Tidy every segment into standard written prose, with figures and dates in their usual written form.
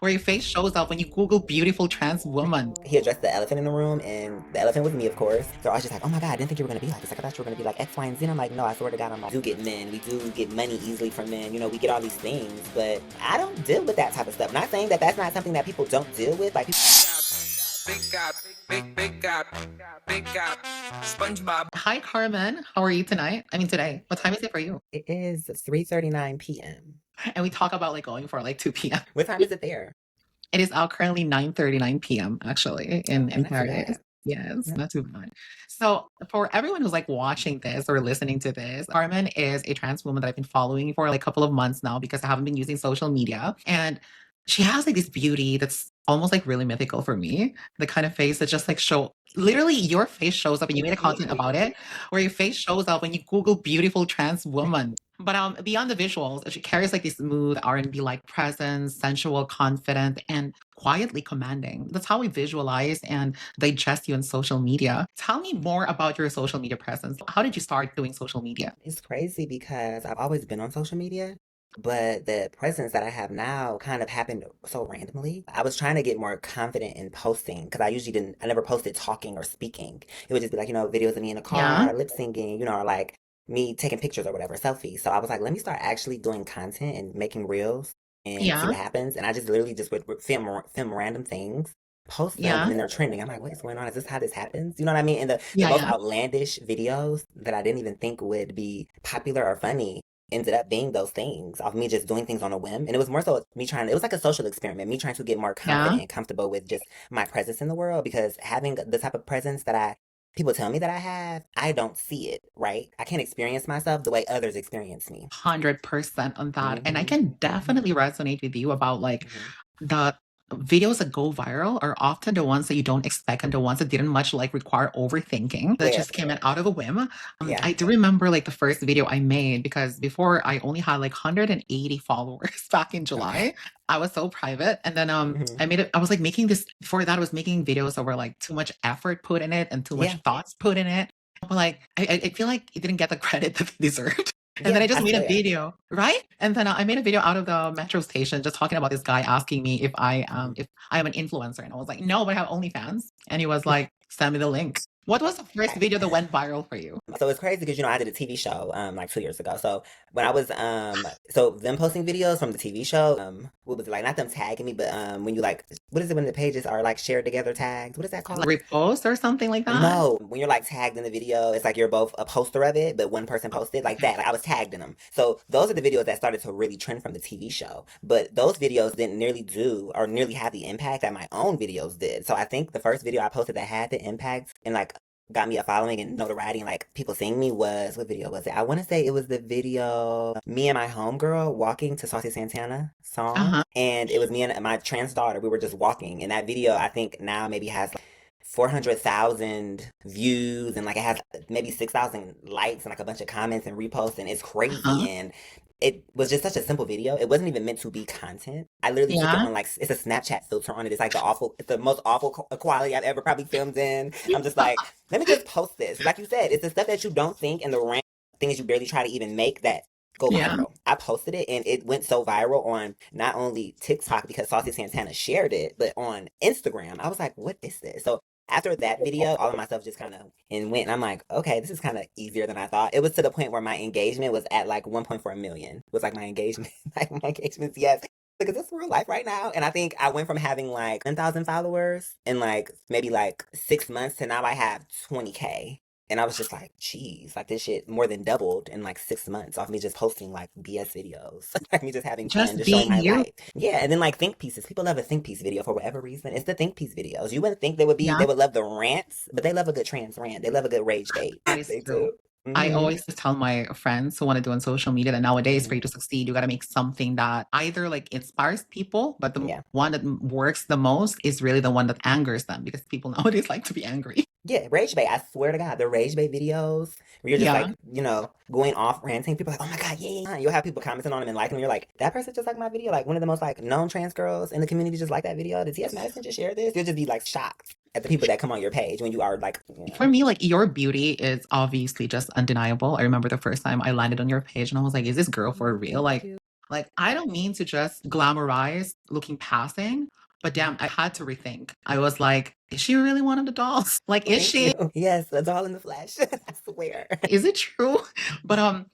where your face shows up when you Google beautiful trans woman. He addressed the elephant in the room, and the elephant was me, of course. So I was just like, oh my God, I didn't think you were gonna be like this. Like, I thought you were gonna be like X, Y, and Z. And I'm like, no, I swear to God, we do get men. We do get money easily from men. You know, we get all these things, but I don't deal with that type of stuff. Not saying that that's not something that people don't deal with. Like, Big God, big God, big God, SpongeBob. Hi, Carmen. How are you tonight? I mean, today. What time is it for you? it is 3:39 p.m. And we talk about like going for like 2 p.m. What time is it there? It is currently 9:39 p.m. actually in Not too Paris. bad. Yes, not too bad. So for everyone who's like watching this or listening to this, Carmen is a trans woman that I've been following for like a couple of months now because I haven't been using social media. And she has like this beauty that's almost like really mythical for me. The kind of face that just like show literally your face shows up and you made a content about it where your face shows up when you Google beautiful trans woman. But beyond the visuals, she carries like this smooth R&B like presence, sensual, confident, and quietly commanding. That's how we visualize and digest you on social media. Tell me more about your social media presence. How did you start doing social media? It's crazy because I've always been on social media, but the presence that I have now kind of happened so randomly. I was trying to get more confident in posting because I never posted talking or speaking. It would just be like, videos of me in a Yeah, car, lip syncing, or like me taking pictures or whatever, selfies. So I was like, let me start actually doing content and making reels and see yeah, what happens. And I just literally just would film random things, post them, and yeah, then they're trending. I'm like, what is going on? Is this how this happens? You know what I mean? And the yeah, most yeah, outlandish videos that I didn't even think would be popular or funny ended up being those things of me just doing things on a whim. And it was more so it was like a social experiment, me trying to get more yeah. confident and comfortable with just my presence in the world because having the type of presence that people tell me that I have, I don't see it, right? I can't experience myself the way others experience me. 100% on that. And I Hmm. can definitely resonate with you about like Hmm. the videos that go viral are often the ones that you don't expect and the ones that didn't much like require overthinking that Yeah, just came in out of a whim. yeah. I do remember like the first video I made because before I only had like 180 followers back in Okay. July. I was so private. And then Hmm. I was like making this before that I was making videos that were like too much effort put in it and too much Yeah, thoughts put in it. But like I feel like it didn't get the credit that it deserved. And then yeah, I just I made a swear. video, right? And then I made a video out of the metro station just talking about this guy asking me Hmm. if I am an influencer. And I was like, no, but I have OnlyFans. And he was like, send me the link. What was the first video that went viral for you? So it's crazy because I did a TV show like 2 years ago. So when I was so them posting videos from the TV show, what was it like? Not them tagging me, but when you like what is it when the pages are like shared together tagged? What is that Like called? repost or something like that? No, when you're like tagged in the video, it's like you're both a poster of it, but one person posted like that. Like I was tagged in them. So those are the videos that started to really trend from the TV show. But those videos didn't nearly do or nearly have the impact that my own videos did. So I think the first video I posted that had the impact and like got me a following and notoriety and like people seeing me was what video was it? I want to say it was the video me and my homegirl walking to Saucy Santana song. Uh-huh. And it was me and my trans daughter. We were just walking. And that video I think now maybe has 400,000 views and like it has maybe 6,000 likes and like a bunch of comments and reposts and it's crazy Uh-huh. and it was just such a simple video. It wasn't even meant to be content. I literally took it Yeah. on like it's a Snapchat filter on it. It's the most awful quality I've ever probably filmed in. I'm just like, let me just post this. Like you said, it's the stuff that you don't think and the random things you barely try to even make that go Yeah. viral. I posted it and it went so viral on not only TikTok because Saucy Santana shared it, but on Instagram. I was like, what is this? So after that video, all of my stuff just kind of and went, and I'm like, okay, this is kind of easier than I thought. It was to the point where my engagement was at like 1.4 million. Was like my engagement, like my engagements, yes. Because it's real life right now. And I think I went from having like 10,000 followers in like maybe like 6 months to now I have 20K. And I was just like, geez, like this shit more than doubled in like 6 months off me just posting like BS videos. Like me just having fun, Just just showing being my you. life. Yeah, and then like think pieces. People love a think piece video for whatever reason. It's the think piece videos. You wouldn't think Yeah, they would love the rants, but they love a good trans rant. They love a good rage bait. that is They true. do. I Hmm. always just tell my friends who want to do on social media that nowadays for Hmm. you to succeed, you got to make something that either like inspires people, but the Yeah. one that works the most is really the one that angers them because people nowadays like to be angry. Yeah, rage bait. I swear to God, the rage bait videos where you're just Yeah. like, going off ranting. People are like, oh my God, yeah, yeah, yeah. You'll have people commenting on them and liking them. You're like, that person just like my video. Like one of the most like known trans girls in the community just like that video. Did T.S. Madison just share this? You'll just be like shocked at the people that come on your page when you are like. For me, like your beauty is obviously just undeniable. I remember the first time I landed on your page and I was like, is this girl for real? Thank Like, you. Like, I don't mean to just glamorize looking passing, but damn, I had to rethink. I was like, is she really one of the dolls? Like, Well, is thank she? you. Yes, that's all in the flesh. I swear. Is it true? But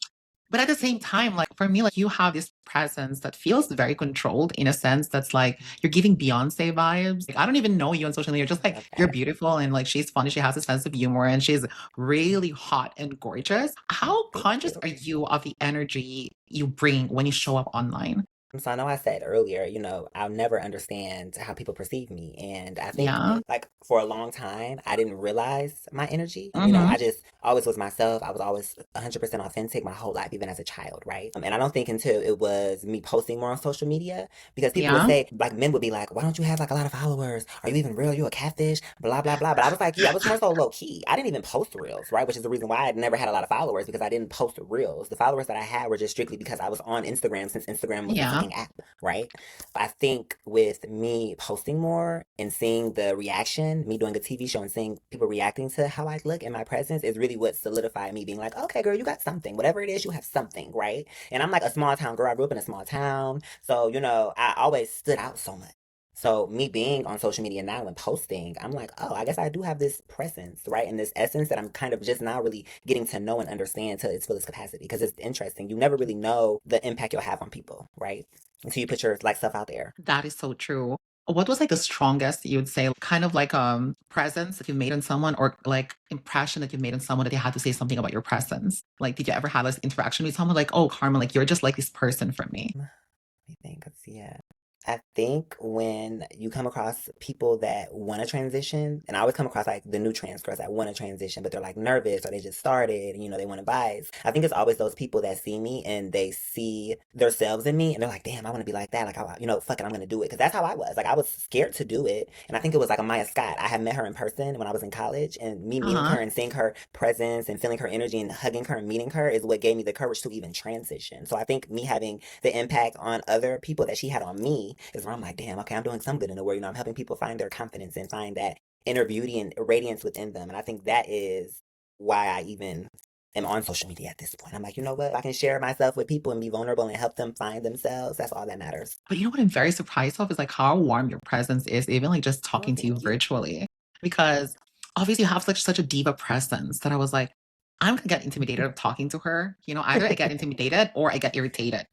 but at the same time, like for me, like you have this presence that feels very controlled in a sense that's like you're giving Beyonce vibes. Like, I don't even know you on social media. You're just like you're Okay. beautiful and like she's funny. She has a sense of humor and she's really hot and gorgeous. How Thank conscious you. are you of the energy you bring when you show up online? So I know I said earlier, I'll never understand how people perceive me. And I think Yeah. like for a long time, I didn't realize my energy. Mm-hmm. I just always was myself. I was always 100% authentic my whole life, even as a child, right? And I don't think until it was me posting more on social media, because people would Yeah. say, like men would be like, why don't you have like a lot of followers? Are you even real? You a catfish? Blah, blah, blah. But I was like, I was more so low key. I didn't even post reels, right? Which is the reason why I never had a lot of followers because I didn't post reels. The followers that I had were just strictly because I was on Instagram since Instagram was the Yeah. fucking app, right? But I think with me posting more and seeing the reaction, me doing a TV show and seeing people reacting to how I look and my presence is really what solidified me being like, okay, girl, you got something. Whatever it is, you have something, right? And I'm like a small town girl. I grew up in a small town. So, I always stood out so much. So me being on social media now and posting, I'm like, oh, I guess I do have this presence, right? And this essence that I'm kind of just now really getting to know and understand to its fullest capacity. Because it's interesting. You never really know the impact you'll have on people, right? Until you put your like stuff out there. That is so true. What was like the strongest you would say kind of like presence that you made on someone or like impression that you made on someone that they had to say something about your presence? Like did you ever have this interaction with someone like, oh Carmen, like you're just like this person for me? I think it's yeah. I think when you come across people that want to transition, and I always come across like the new trans girls that want to transition, but they're like nervous or they just started and they want advice. I think it's always those people that see me and they see themselves in me and they're like, damn, I want to be like that. Like, fuck it, I'm going to do it. Cause that's how I was. Like, I was scared to do it. And I think it was like a Maya Scott. I had met her in person when I was in college and me meeting Uh-huh. her and seeing her presence and feeling her energy and hugging her and meeting her is what gave me the courage to even transition. So I think me having the impact on other people that she had on me is where I'm like, damn, okay, I'm doing some good in the world. I'm helping people find their confidence and find that inner beauty and radiance within them. And I think that is why I even am on social media at this point. I'm like, you know what? If I can share myself with people and be vulnerable and help them find themselves, that's all that matters. But you know what I'm very surprised of is like how warm your presence is, even like just Oh, talking to you thank you. virtually. Because obviously you have such a diva presence that I was like, I'm gonna get intimidated of talking to her. Either I get intimidated or I get irritated.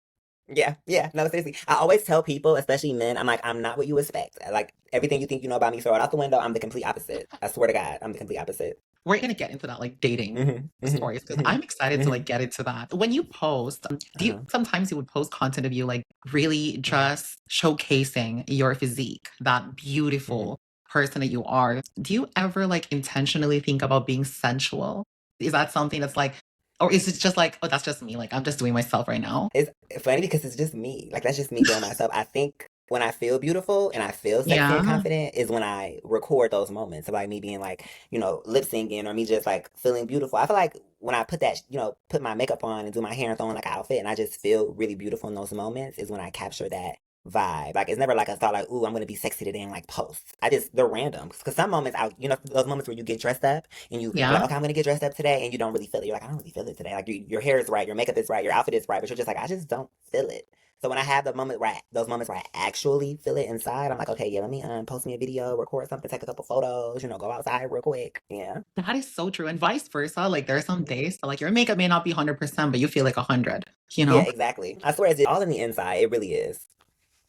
Yeah, yeah. No, seriously. I always tell people, especially men, I'm like, I'm not what you expect. Like everything you think you know about me, throw it out the window. I'm the complete opposite. I swear to God, I'm the complete opposite. We're gonna get into that like dating Hmm. Hmm. stories because Hmm. I'm excited to like Hmm. get into that. When you post, do you Uh-huh. sometimes you would post content of you like really Yeah. just showcasing your physique, that Hmm. beautiful person that you are? Do you ever like intentionally think about being sensual? Is that something that's like, or is it just like, oh, that's just me? Like I'm just doing myself right now. It's funny because it's just me. Like that's just me doing myself. I think when I feel beautiful and I feel sexy and Yeah. confident is when I record those moments of like me being like, lip syncing or me just like feeling beautiful. I feel like when I put that, put my makeup on and do my hair and throw on like an outfit and I just feel really beautiful in those moments is when I capture that vibe. Like it's never like a thought like, ooh, I'm gonna be sexy today and like post. They're random. Cause some moments those moments where you get dressed up and you're like, Yeah. okay, I'm gonna get dressed up today and you don't really feel it. You're like, I don't really feel it today. Like your hair is right, your makeup is right, your outfit is right, but you're just like, I just don't feel it. So when I have those moments where I actually feel it inside, I'm like, okay, yeah, let me post me a video, record something, take a couple photos, go outside real quick. Yeah. That is so true. And vice versa. Like there are some days that like your makeup may not be 100%, but you feel like 100, you Yeah, know? exactly. I swear it's all in the inside. It really is.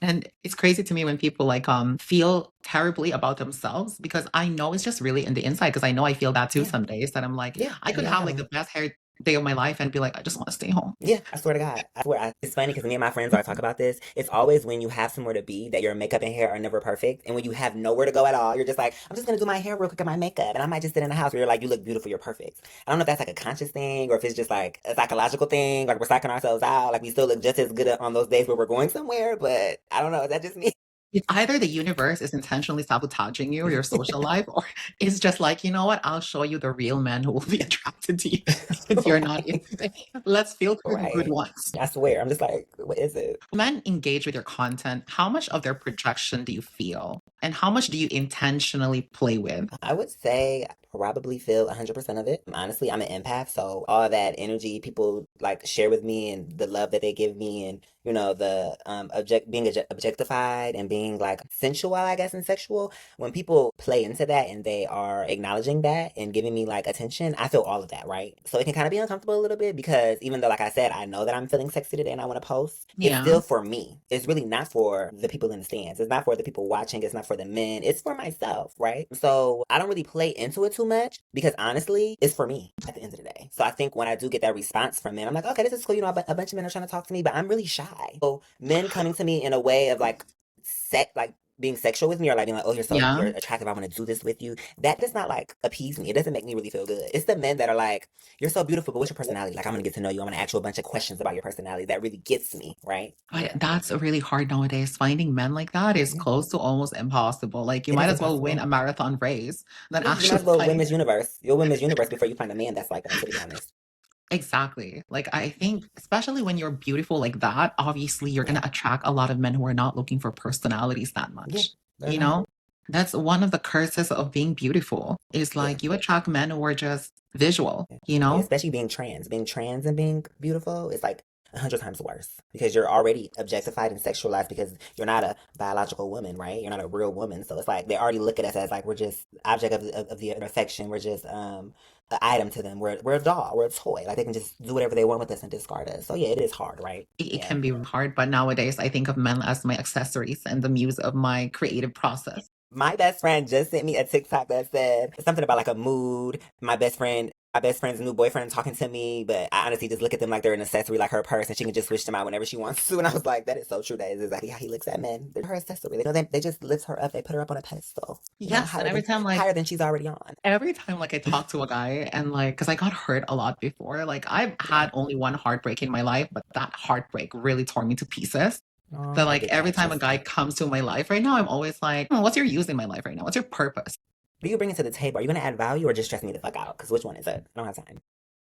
And it's crazy to me when people like feel terribly about themselves because I know it's just really in the inside because I know I feel that too Yeah. some days that I'm like Yeah. I And could we all have have like the them. best hair day of my life and be like I just want to stay home. Yeah, I swear to God. I swear. It's funny because me and my friends always talk about this. It's always when you have somewhere to be that your makeup and hair are never perfect. And when you have nowhere to go at all, you're just like, I'm just going to do my hair real quick and my makeup. And I might just sit in the house where you're like, you look beautiful, you're perfect. I don't know if that's like a conscious thing or if it's just like a psychological thing. Like we're psyching ourselves out. Like we still look just as good on those days where we're going somewhere. But I don't know. Is that just me? It's either the universe is intentionally sabotaging you or your social life, or it's just like, you know what, I'll show you the real man who will be attracted to you because you're not Right. into me. Let's filter the good Right. ones. I swear. I'm just like, what is it? Men engage with your content, how much of their projection do you feel? And how much do you intentionally play with? I would say probably feel 100% of it. Honestly, I'm an empath, so all that energy people like share with me and the love that they give me and the being objectified and being like sensual, I guess, and sexual. When people play into that and they are acknowledging that and giving me like attention, I feel all of that, right? So it can kind of be uncomfortable a little bit because even though, like I said, I know that I'm feeling sexy today and I want to post, it's Yeah. still for me. It's really not for the people in the stands. It's not for the people watching. It's not for the men. It's for myself, right? So I don't really play into it too much because honestly, it's for me at the end of the day. So I think when I do get that response from men, I'm like, okay, this is cool. A bunch of men are trying to talk to me, but I'm really shy. So men coming to me in a way of like being sexual with me or like being like, oh, Yeah. you're attractive, I want to do this with you. That does not like appease me. It doesn't make me really feel good. It's the men that are like, you're so beautiful, but what's your personality? Like, I'm gonna get to know you. I'm gonna ask you a bunch of questions about your personality. That really gets me, right? Yeah. That's really hard nowadays. Finding men like that is Yeah. close to almost impossible. Like you It is might as well win impossible. a marathon race than Yeah, you might actually as well win find. Miss Universe. You'll win Miss Universe before you find a man that's like that, to be honest. Exactly. Like I think especially when you're beautiful like that, obviously you're Yeah. gonna attract a lot of men who are not looking for personalities that Yeah. much. They're You not. know? That's one of the curses of being beautiful is Yeah. like you attract men who are just visual, Yeah. you Yeah, know? especially being trans. Being trans and being beautiful is like 100 times worse because you're already objectified and sexualized because you're not a biological woman, right? You're not a real woman. So it's like they already look at us as like we're just object of the affection. We're just an item to them. We're a doll. We're a toy. Like they can just do whatever they want with us and discard us. So yeah, it is hard, right? It Yeah. can be hard, but nowadays I think of men as my accessories and the muse of my creative process. My best friend just sent me a TikTok that said something about like a mood. My best friend's new boyfriend talking to me, but I honestly just look at them like they're an accessory, like her purse, and she can just switch them out whenever she wants to. And I was like, that is so true. That is exactly how he looks at men. They're her accessory. They just lift her up. They put her up on a pedestal. Yes, and Higher than she's already on. every time like I talk to a guy and like because I got hurt a lot before, like I've Yeah. had only one heartbreak in my life, but that heartbreak really tore me to pieces. Oh, So I like get every that. time a Trust guy me. comes to my life right now, I'm always like, what's your use in my life right now? What's your purpose? What do you bring to the table? Are you going to add value or just stress me the fuck out? Because which one is it? I don't have time.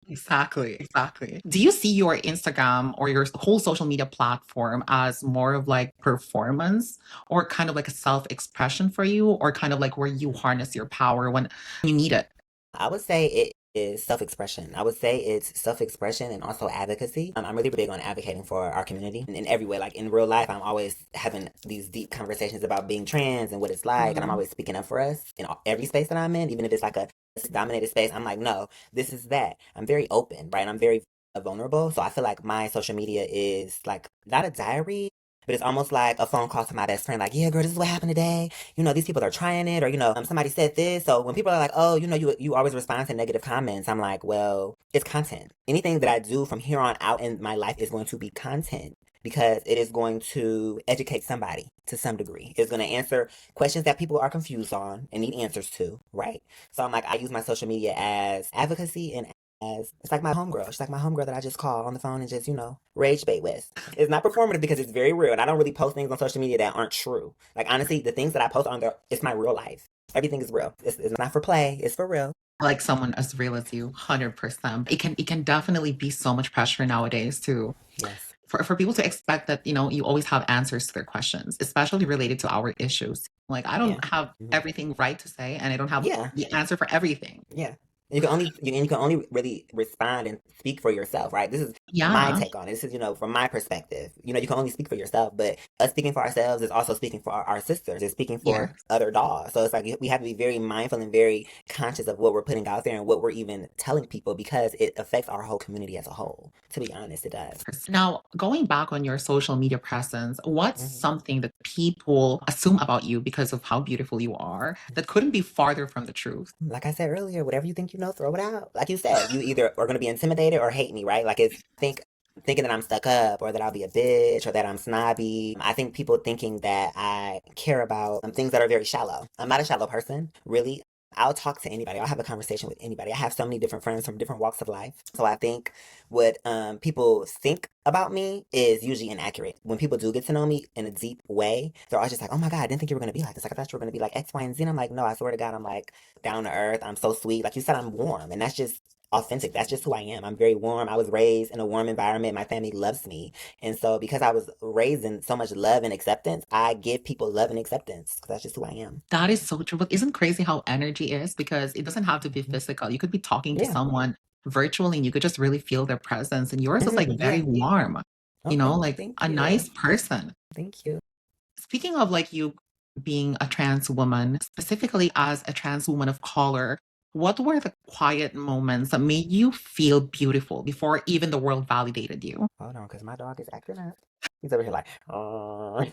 Exactly, exactly. Do you see your Instagram or your whole social media platform as more of like performance or kind of like a self-expression for you, or kind of like where you harness your power when you need it? I would say it is self-expression. I would say it's self-expression and also advocacy. I'm really big on advocating for our community in every way. Like in real life, I'm always having these deep conversations about being trans and what it's like, and I'm Mhm. always speaking up for us in every space that I'm in, even if it's like a dominated space. I'm like, no, this is that. I'm very open, right? I'm very vulnerable. So I feel like my social media is like not a diary, but it's almost like a phone call to my best friend, like, yeah, girl, this is what happened today. These people are trying it, or, somebody said this. So when people are like, oh, you always respond to negative comments, I'm like, well, it's content. Anything that I do from here on out in my life is going to be content because it is going to educate somebody to some degree. It's going to answer questions that people are confused on and need answers to, right? So I'm like, I use my social media as advocacy and as it's like my homegirl. She's like my homegirl that I just call on the phone and just, rage bait with. It's not performative because it's very real. And I don't really post things on social media that aren't true. Like, honestly, the things that I post on there, it's my real life. Everything is real. It's not for play, it's for real. Like someone as real as you, 100%. It can definitely be so much pressure nowadays to Yes. for people to expect that, you always have answers to their questions, especially related to our issues. Like I Yeah. don't have Mhm. everything right to say and I don't have Yeah. the answer for everything. Yeah. You can only really respond and speak for yourself, right? This is my Yeah. take on it. This is, from my perspective. You can only speak for yourself, but us speaking for ourselves is also speaking for our sisters. It's speaking Yeah. for other dogs. So it's like we have to be very mindful and very conscious of what we're putting out there and what we're even telling people because it affects our whole community as a whole. To be honest, it does. Now, going back on your social media presence, what's Hmm. something that people assume about you because of how beautiful you are that couldn't be farther from the truth? Like I said earlier, whatever you think throw it out. Like you said, you either are going to be intimidated or hate me, right? Like it's thinking that I'm stuck up or that I'll be a bitch or that I'm snobby. I think people thinking that I care about things that are very shallow. I'm not a shallow person, really. I'll talk to anybody. I'll have a conversation with anybody. I have so many different friends from different walks of life. So I think what people think about me is usually inaccurate. When people do get to know me in a deep way, they're always just like, oh my God, I didn't think you were going to be like this. Like, I thought you were going to be like X, Y, and Z. And I'm like, no, I swear to God, I'm like down to earth. I'm so sweet. Like you said, I'm warm. And that's just authentic. That's just who I am. I'm very warm. I was raised in a warm environment. My family loves me. And so because I was raised in so much love and acceptance, I give people love and acceptance because that's just who I am. That is so true. But isn't crazy how energy is? Because it doesn't have to be physical. You could be talking to Yeah. someone virtually and you could just really feel their presence. And yours is like very Yeah. warm, Okay. like Thank a you. nice person. Thank you. Speaking of like you being a trans woman, specifically as a trans woman of color, what were the quiet moments that made you feel beautiful before even the world validated you? Hold on, because my dog is acting up. He's over here like, oh.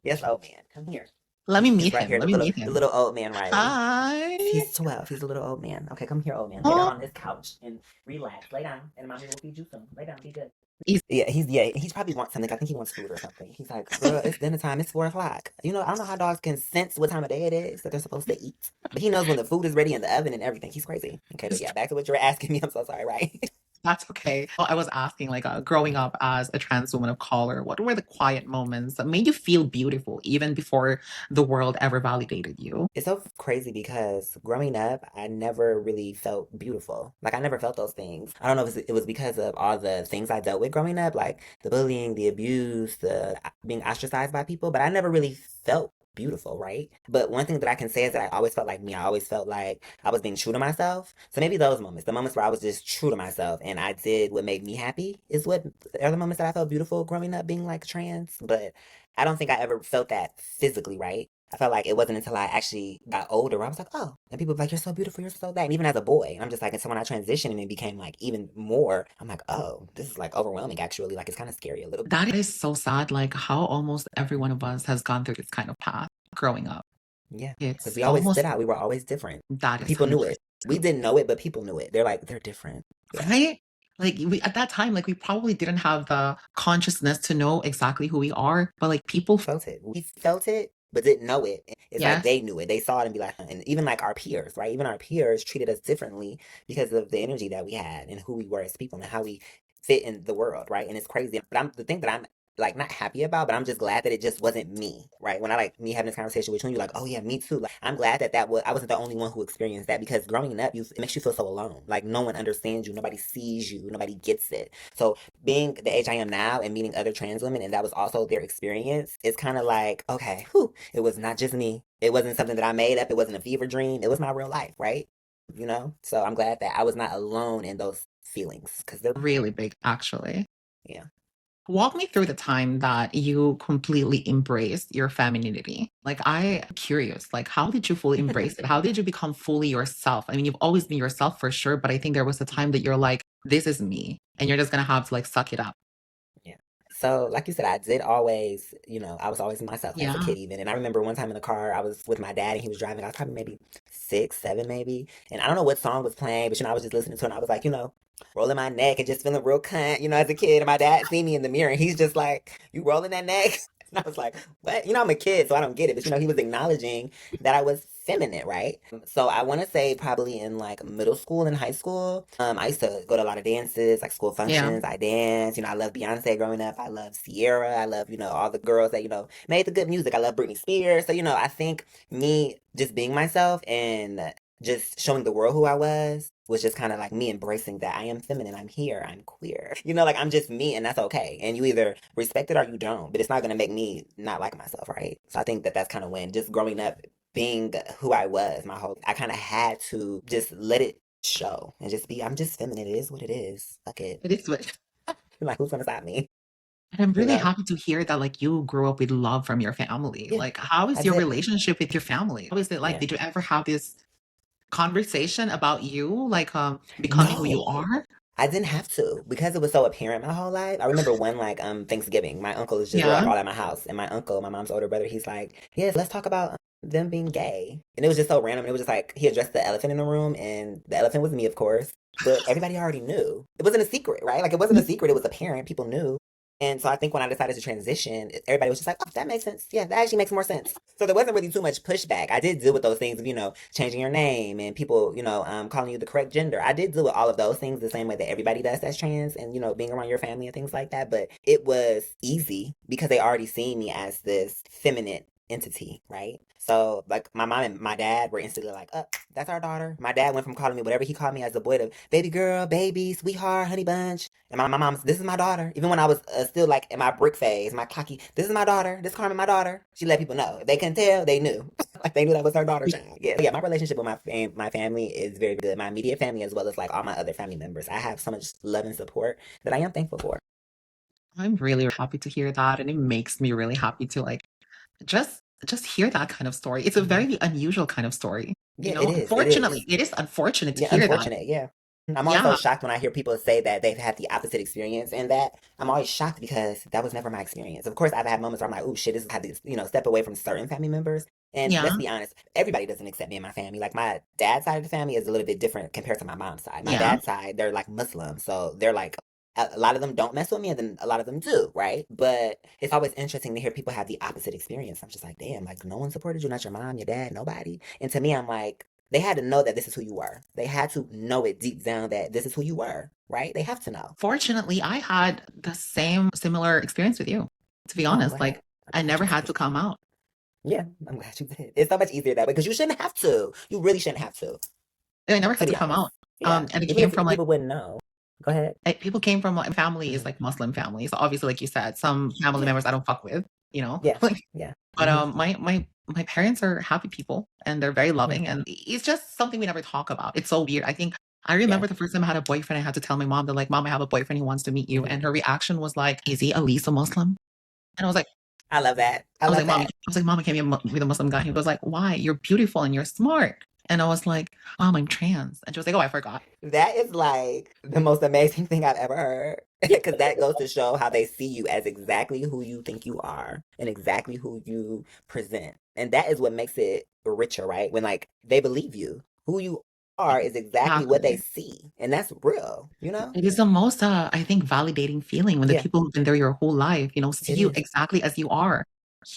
Yes, old man. Come here. Let me He's meet right him. here, Let me meet the him. little old man Riley. Hi. He's 12. He's a little old man. Okay, come here, old man. Lay down on this couch and relax. Lay down, and mommy will feed you soon. Lay down, be good. He's probably wants something. I think he wants food or something. He's like, girl, it's dinner time. It's 4 o'clock. I don't know how dogs can sense what time of day it is that they're supposed to eat. But he knows when the food is ready in the oven and everything. He's crazy. Okay, but yeah, back to what you were asking me. I'm so sorry, right? That's okay. Well, I was asking, like, growing up as a trans woman of color, what were the quiet moments that made you feel beautiful even before the world ever validated you? It's so crazy because growing up, I never really felt beautiful. Like, I never felt those things. I don't know if it was because of all the things I dealt with growing up, like the bullying, the abuse, the being ostracized by people, but I never really felt beautiful, right? But one thing that I can say is that I always felt like me. I always felt like I was being true to myself. So maybe those moments, the moments where I was just true to myself and I did what made me happy is what are the moments that I felt beautiful growing up being like trans. But I don't think I ever felt that physically, right? I felt like it wasn't until I actually got older where I was like, oh, and people were like, you're so beautiful, you're so that. And even as a boy, I'm just like, and so when I transitioned and it became like even more, I'm like, oh, this is like overwhelming actually. Like it's kind of scary a little bit. That is so sad, like how almost every one of us has gone through this kind of path growing up. Yeah, because It's we always almost stood out. We were always different. that is People knew it. 100%. We didn't know it, but people knew it. They're like, they're different. Yeah. Right? Like we at that time, like we probably didn't have the consciousness to know exactly who we are, but like people Felt it. We felt it, but didn't know it. It's like yes. they knew it. They saw it and be like, and even like our peers, right? Even our peers treated us differently because of the energy that we had and who we were as people and how we fit in the world, right? And it's crazy. But the thing that I'm like not happy about, but I'm just glad that it just wasn't me, right? When I like me having this conversation with you, and you're like, oh yeah, me too. Like I'm glad that I wasn't the only one who experienced that because growing up, it makes you feel so alone. Like no one understands you, nobody sees you, nobody gets it. So being the age I am now and meeting other trans women, and that was also their experience, it's kind of like, okay, whew, it was not just me. It wasn't something that I made up. It wasn't a fever dream. It was my real life, right? So I'm glad that I was not alone in those feelings because they're Really big, actually. yeah. Walk me through the time that you completely embraced your femininity. Like, I'm curious, like, how did you fully embrace it? How did you become fully yourself? I mean, you've always been yourself for sure, but I think there was a time that you're like, this is me, and you're just gonna have to like suck it up. Yeah. So, like you said, I did always, I was always myself as a Yeah. kid, even. And I remember one time in the car, I was with my dad and he was driving. I was probably maybe 6, 7, maybe. And I don't know what song was playing, but, I was just listening to it and I was like, rolling my neck and just feeling real cunt, as a kid. And my dad seen me in the mirror and he's just like, you rolling that neck? And I was like, what? I'm a kid, so I don't get it. But, he was acknowledging that I was feminine, right? So I want to say probably in like middle school and high school, I used to go to a lot of dances, like school Yeah. functions. I danced, I love Beyonce growing up. I love Sierra. I love, all the girls that, made the good music. I love Britney Spears. So, I think me just being myself and just showing the world who I was just kind of like me embracing that I am feminine, I'm here, I'm queer. Like I'm just me and that's okay. And you either respect it or you don't, but it's not going to make me not like myself, right? So I think that that's kind of when just growing up being who I was, I kind of had to just let it show and just be, I'm just feminine. It is what it is. Fuck it. It is what. Like, who's going to stop me? And I'm You really know? happy to hear that like you grew up with love from your family. Yeah, Like, how I is your did. relationship with your family? How is it like? Yeah. Did you ever have this conversation about you, like becoming who you No. are? I didn't have to because it was so apparent my whole life. I remember one like Thanksgiving, my uncle is just we're like Yeah. all at my house, and my uncle, my mom's older brother, he's like, yes, let's talk about them being gay, and it was just so random. It was just like he addressed the elephant in the room, and the elephant was me, of course, but everybody already knew. It wasn't a secret, right? Like it wasn't a secret. It was apparent. People knew. And so I think when I decided to transition, everybody was just like, oh, that makes sense. Yeah, that actually makes more sense. So there wasn't really too much pushback. I did deal with those things of, changing your name and people, calling you the correct gender. I did deal with all of those things the same way that everybody does that's trans and, being around your family and things like that. But it was easy because they already seen me as this feminine entity, right? So like my mom and my dad were instantly like, that's our daughter. My dad went from calling me whatever he called me as a boy to baby girl, baby, sweetheart, honey bunch. And my mom's, this is my daughter. Even when I was still like in my brick phase, my cocky, this is my daughter. This Carmen, my daughter. She let people know. If they couldn't tell, they knew. Like they knew that was her daughter child. Yeah, my relationship with my family is very good. My immediate family as well as like all my other family members. I have so much love and support that I am thankful for. I'm really happy to hear that, and it makes me really happy to like just hear that kind of story. It's a very unusual kind of story. Yeah, it is. It Unfortunately, is. it is unfortunate to Yeah, hear that. unfortunate. Yeah. I'm also Yeah, shocked when I hear people say that they've had the opposite experience and that I'm always shocked because that was never my experience. Of course, I've had moments where I'm like, oh shit, this had to, step away from certain family members. And yeah, let's be honest, everybody doesn't accept me and my family. Like my dad's side of the family is a little bit different compared to my mom's side. My yeah. dad's side, they're like Muslim. So they're like, a lot of them don't mess with me and then a lot of them do, right? But it's always interesting to hear people have the opposite experience. I'm just like, damn, like no one supported you, not your mom, your dad, nobody. And to me, I'm like, they had to know that this is who you were. They had to know it deep down that this is who you were, right? They have to know. Fortunately, I had the similar experience with you, to be Oh, I'm honest. glad. Like, I'm I glad never you had to did. come out. Yeah, I'm glad you did. It's so much easier that way because you shouldn't have to. You really shouldn't have I never to had to be come honest. out. Yeah. And it Even came if from like people wouldn't know. Go ahead. people came from like families, Hmm. like Muslim families. Obviously, like you said, some family Yeah. members I don't fuck with, you know. Yeah. Like, Yeah. but Hmm. my parents are happy people and they're very Hmm. loving, and it's just something we never talk about. It's so weird. I think I Yeah. remember the first time I had a boyfriend, I had to tell my mom, they're like, Mom, I have a boyfriend, he wants to meet you. Hmm. And her reaction was like, is he at least a Muslim? And I love that. I love Mom, I that. was like, Mom, I can't be with a Muslim guy. He was like, why? You're beautiful and you're smart. And I was like, Mom, I'm trans. And she was like, oh, I forgot. That is like the most amazing thing I've ever heard. Because that goes to show how they see you as exactly who you think you are and exactly who you present. And that is what makes it richer, right? When like they believe you. Who you are is exactly what they Exactly. see. And that's real, you know? It is the most, I think, validating feeling when the Yeah, people who've been there your whole life, see it you is. exactly as you are,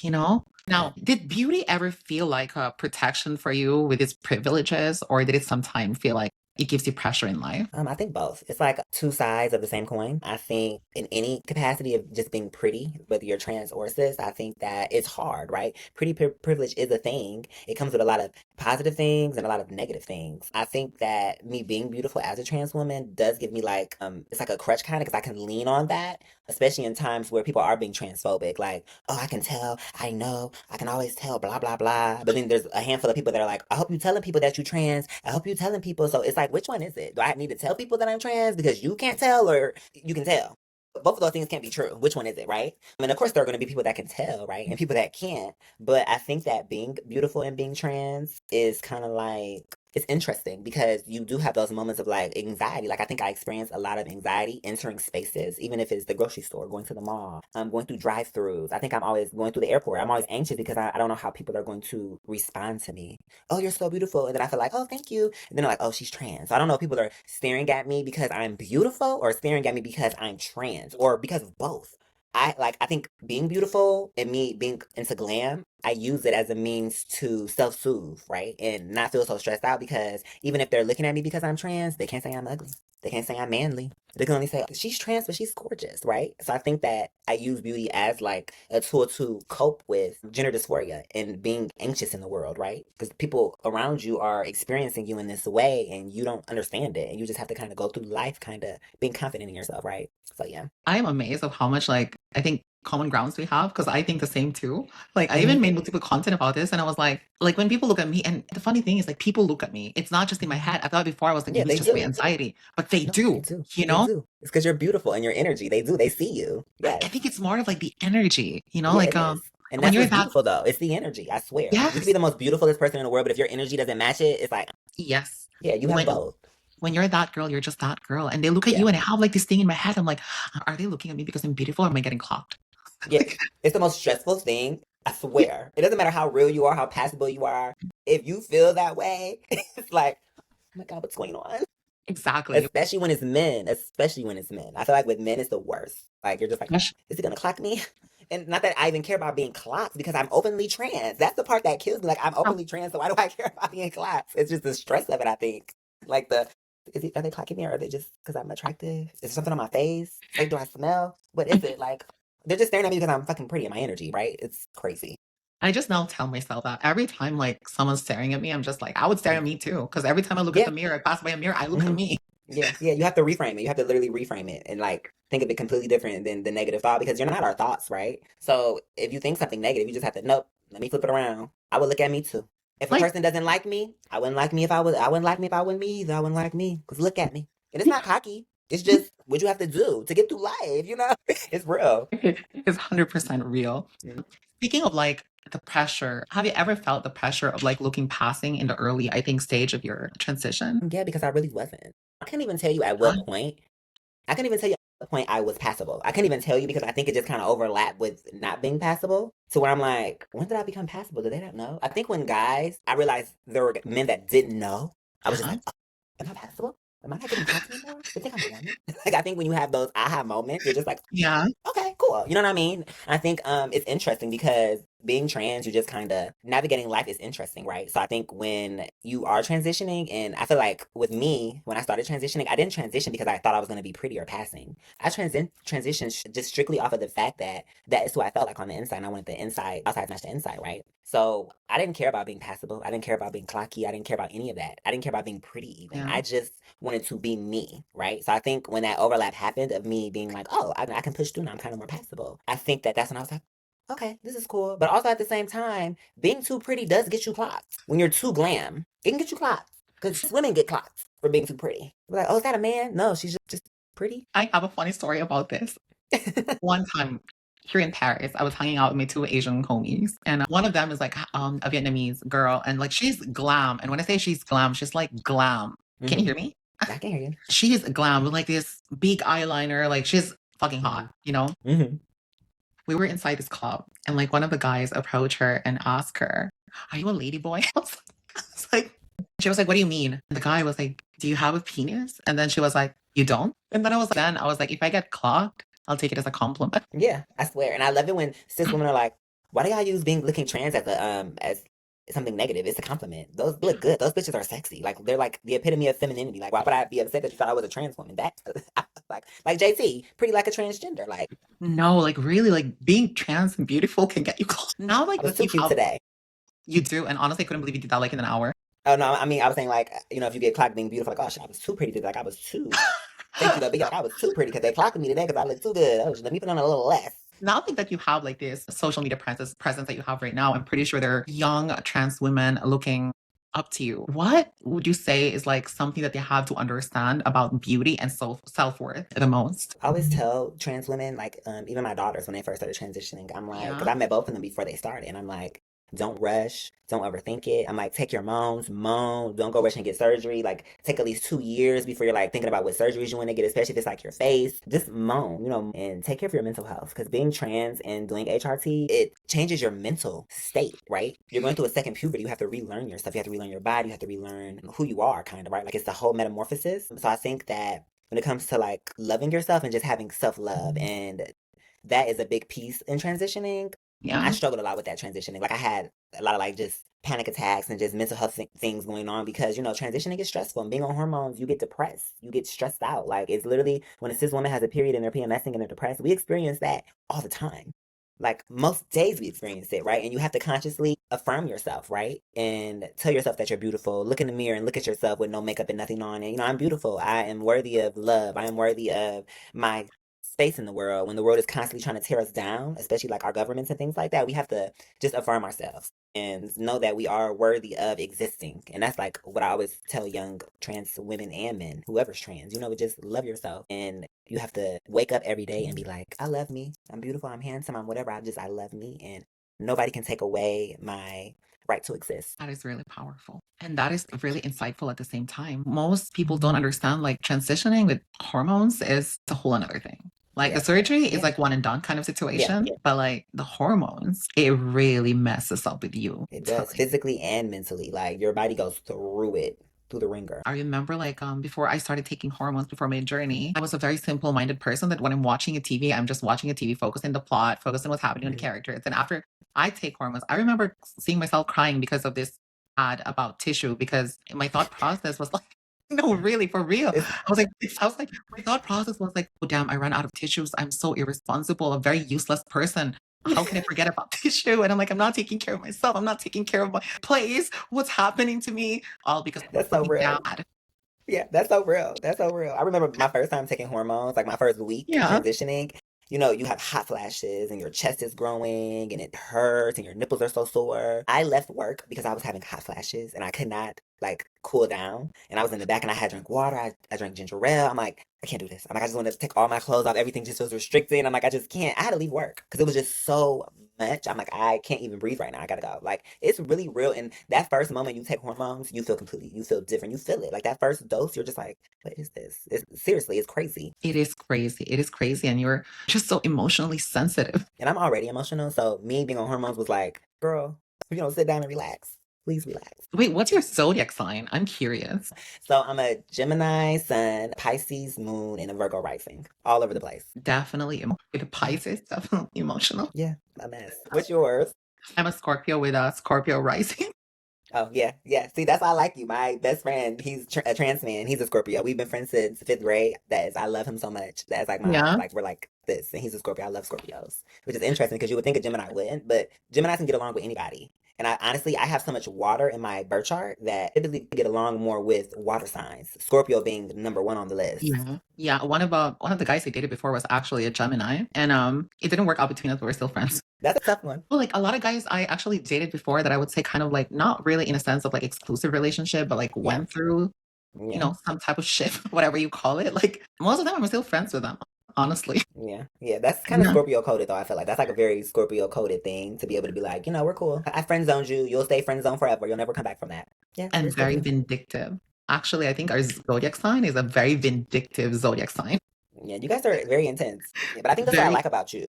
you know? Yeah. Now, did beauty ever feel like a protection for you with its privileges, or did it sometimes feel like it gives you pressure in life? I think both. It's like two sides of the same coin. I think in any capacity of just being pretty, whether you're trans or cis, I think that it's hard, right? Pretty privilege is a thing. It comes with a lot of positive things and a lot of negative things. I think that me being beautiful as a trans woman does give me like it's like a crutch kind of because I can lean on that, especially in times where people are being transphobic. Like, oh, I can tell, I know, I can always tell, blah blah blah. But then there's a handful of people that are like, I hope you telling people that you trans. I hope you telling people. So it's like, which one is it? Do I need to tell people that I'm trans because you can't tell, or you can tell? Both of those things can't be true. Which one is it, right? I mean, of course, there are going to be people that can tell, right? And people that can't. But I think that being beautiful and being trans is kind of like, it's interesting because you do have those moments of like anxiety. Like, I think I experience a lot of anxiety entering spaces, even if it's the grocery store, going to the mall, going through drive throughs. I think I'm always going through the airport. I'm always anxious because I don't know how people are going to respond to me. Oh, you're so beautiful. And then I feel like, oh, thank you. And then they're like, oh, she's trans. So I don't know if people are staring at me because I'm beautiful or staring at me because I'm trans or because of both. I think being beautiful and me being into glam, I use it as a means to self-soothe, right? And not feel so stressed out because even if they're looking at me because I'm trans, they can't say I'm ugly. They can't say I'm manly. They can only say she's trans, but she's gorgeous, right? So I think that I use beauty as like a tool to cope with gender dysphoria and being anxious in the world, right? Because people around you are experiencing you in this way and you don't understand it. And you just have to kind of go through life kind of being confident in yourself, right? So yeah. I am amazed of how much like I think common grounds we have, because I think the same too. Like I Hmm. even made multiple content about this, and I was like when people look at me, and the funny thing is like people look at me. It's not just in my head. I thought before I was like Yeah, maybe it's they just my do. anxiety, but they No, they do. do. You They know, do. It's because you're beautiful and your energy. They do. They see you. I Yes. think it's more of like the energy. Yeah, Like it is. And when that's you're what's that beautiful though. It's the energy. I swear. You can be yes the most beautifulest person in the world, but if your energy doesn't match it, it's like, yes yeah, you have when both. you're that girl, you're just that girl, and they look at Yeah. you, and I have like this thing in my head. I'm like, are they looking at me because I'm beautiful, or am I getting clocked? Yeah. Like, It's the most stressful thing. I swear. It doesn't matter how real you are, how passable you are. If you feel that way, it's like, oh my God, what's going on? exactly. Especially when it's men. Especially when it's men. I feel like with men, it's the worst. Like, you're just like, is he gonna clock me? And not that I even care about being clocked because I'm openly trans. That's the part that kills me. Like, I'm openly trans, so why do I care about being clocked? It's just the stress of it, I think. Like, are they clocking me or are they just because I'm attractive? Is there something on my face? Like, do I smell? What is it? Like, they're just staring at me because I'm fucking pretty in my energy, right? It's crazy. I just now tell myself that every time like someone's staring at me, I'm just like, I would stare at me too. Because every time I look at Yeah. the mirror, I pass by a mirror, I look at hmm me. Yeah. Yeah. You have to reframe it. You have to literally reframe it and like think of it completely different than the negative thought because you're not our thoughts, right? So if you think something negative, you just have to, nope, let me flip it around. I would look at me too. If a Like, person doesn't like me, I wouldn't like me if I was, I wouldn't like me if I wouldn't me either. I wouldn't like me because look at me. And it's not cocky. It's just what you have to do to get through life, you know? It's real. it's 100% real. Mhm. Speaking of like the pressure, have you ever felt the pressure of like looking passing in the early, I think, stage of your transition? Yeah, because I really wasn't. I can't even tell you at what point. I can't even tell you at what point I was passable. I can't even tell you because I think it just kind of overlapped with not being passable. To where I'm like, when did I become passable? Did they not know? I think when guys, I realized there were men that didn't know. I was just Uh-huh. like, oh, am I passable? Am I not getting talked to anymore? They think I'm a woman. Like I think when you have those aha moments, you're just like, Yeah. okay, cool. You know what I mean? I think it's interesting because being trans, you're just kind of navigating life is interesting, right? So I think when you are transitioning, and I feel like with me, when I started transitioning, I didn't transition because I thought I was going to be pretty or passing. I transitioned just strictly off of the fact that that is who I felt like on the inside. And I wanted the inside, outside match the inside, right? So I didn't care about being passable. I didn't care about being clocky. I didn't care about any of that. I didn't care about being pretty even. Yeah. I just wanted to be me, right? So I think when that overlap happened of me being like, oh, I can push through now, I'm kind of more passable. I think that that's when I was like, okay, this is cool. But also at the same time, being too pretty does get you clocked. When you're too glam, it can get you clocked. Because women get clocked for being too pretty. We're like, oh, is that a man? No, she's just pretty. I have a funny story about this. One time here in Paris, I was hanging out with my two Asian homies, and one of them is like a Vietnamese girl, and like she's glam. And when I say she's glam, she's like glam. Can you hear me? I can hear you. She's glam with like this big eyeliner, like she's fucking hot, you know? Mm-hmm. We were inside this club, and like one of the guys approached her and asked her, "Are you a lady boy?" I was like, she was like, "What do you mean?" And the guy was like, "Do you have a penis?" And then she was like, "You don't?" And then I was like, if I get clocked, I'll take it as a compliment. Yeah, I swear. And I love it when cis women are like, why do y'all use being looking trans as a as something negative? It's a compliment. Those look good. Those bitches are sexy. Like they're like the epitome of femininity. Like why would I be upset that you thought I was a trans woman? That like JT, pretty like a transgender. Like No, like really, like being trans and beautiful can get you clocked. Now, like I was too cute today. you do, and honestly, I couldn't believe you did that like in an hour. Oh no, I mean I was saying like, you know, if you get clocked being beautiful, like, oh shit, I was too pretty today. Like I was too thank you though, but like I was too pretty because they clocked me today because I look too good. Oh, let me put on a little less. Now that you have like this social media presence that you have right now, I'm pretty sure there are young trans women looking up to you. What would you say is like something that they have to understand about beauty and self-worth the most? I always tell trans women, like even my daughters when they first started transitioning, I'm like, because I met both of them before they started, and I'm like, don't rush, don't overthink it. I'm like, take your moan, don't go rush and get surgery. Like, take at least 2 years before you're like thinking about what surgeries you want to get, especially if it's like your face. Just moan, you know, and take care of your mental health. Because being trans and doing HRT, it changes your mental state, right? You're going through a second puberty. You have to relearn yourself. You have to relearn your body. You have to relearn who you are, kind of, right? Like, it's the whole metamorphosis. So I think that when it comes to like loving yourself and just having self-love, and that is a big piece in transitioning. Yeah. I struggled a lot with that transitioning. Like I had a lot of like just panic attacks and just mental health things going on because, you know, transitioning is stressful, and being on hormones, you get depressed, you get stressed out. Like it's literally when a cis woman has a period and they're PMSing and they're depressed, we experience that all the time. Like most days we experience it, right? And you have to consciously affirm yourself, right? And tell yourself that you're beautiful. Look in the mirror and look at yourself with no makeup and nothing on. And, you know, I'm beautiful. I am worthy of love. I am worthy of my space in the world. When the world is constantly trying to tear us down, especially like our governments and things like that, we have to just affirm ourselves and know that we are worthy of existing. And that's like what I always tell young trans women and men, whoever's trans, you know, just love yourself. And you have to wake up every day and be like, I love me. I'm beautiful. I'm handsome. I'm whatever. I love me. And nobody can take away my right to exist. That is really powerful. And that is really insightful at the same time. Most people don't understand like transitioning with hormones is a whole another thing. Like the surgery is like one and done kind of situation, but like the hormones, it really messes up with you. It does, physically and mentally. Like your body goes through it, through the ringer. I remember like before I started taking hormones, before my journey, I was a very simple-minded person that when I'm watching a TV, I'm just watching a TV, focusing the plot, focusing what's happening with the characters. And after I take hormones, I remember seeing myself crying because of this ad about tissue, because my thought process was like, no, really, for real. I was like, my thought process was like, oh damn, I ran out of tissues. I'm so irresponsible, a very useless person. how can I forget about this shoe? And I'm like, I'm not taking care of myself. I'm not taking care of my place. What's happening to me? All because of That's so my real. dad. Yeah, that's so real. That's so real. I remember my first time taking hormones, like my first week Yeah. transitioning. You have hot flashes and your chest is growing and it hurts and your nipples are so sore. I left work because I was having hot flashes and I could not like cool down. And I was in the back and I had drank water. I drank ginger ale. I'm like, I can't do this. I'm like, I just want to take all my clothes off. Everything just feels restricted. I'm like, I just can't. I had to leave work because it was just so much. I'm like, I can't even breathe right now. I gotta go. Like, it's really real. And that first moment you take hormones, you feel different. You feel it. Like that first dose, you're just like, what is this? Seriously, it's crazy. It is crazy. It is crazy. And you're just so emotionally sensitive. And I'm already emotional. So me being on hormones was like, girl, sit down and relax. Please relax. Wait, what's your zodiac sign? I'm curious. So I'm a Gemini sun, Pisces moon, and a Virgo rising. All over the place. Definitely with the Pisces, definitely emotional. Yeah, a mess. What's yours? I'm a Scorpio with a Scorpio rising. Oh, yeah, yeah. See, that's why I like you. My best friend, he's a trans man. He's a Scorpio. We've been friends since fifth grade. I love him so much. That's like Yeah. we're like this. And he's a Scorpio. I love Scorpios, which is interesting because you would think a Gemini wouldn't, but Gemini can get along with anybody. And I honestly, I have so much water in my birth chart that typically get along more with water signs. Scorpio being number one on the list. Yeah. Yeah. One of the guys I dated before was actually a Gemini. And it didn't work out between us, but we're still friends. That's a tough one. Well, like a lot of guys I actually dated before that I would say kind of like not really in a sense of like exclusive relationship, but like Yeah. went through, Yeah. some type of shift, whatever you call it. Like most of them I'm still friends with them, honestly. Yeah. Yeah. That's kind of Yeah. Scorpio coded though. I feel like that's like a very Scorpio coded thing to be able to be like, we're cool. I friend zoned you. You'll stay friend zone forever. You'll never come back from that. Yeah. And We're very Scorpio. vindictive. Actually, I think our zodiac sign is a very vindictive zodiac sign. Yeah. You guys are very intense. Yeah, but I think that's what I Very. like about you.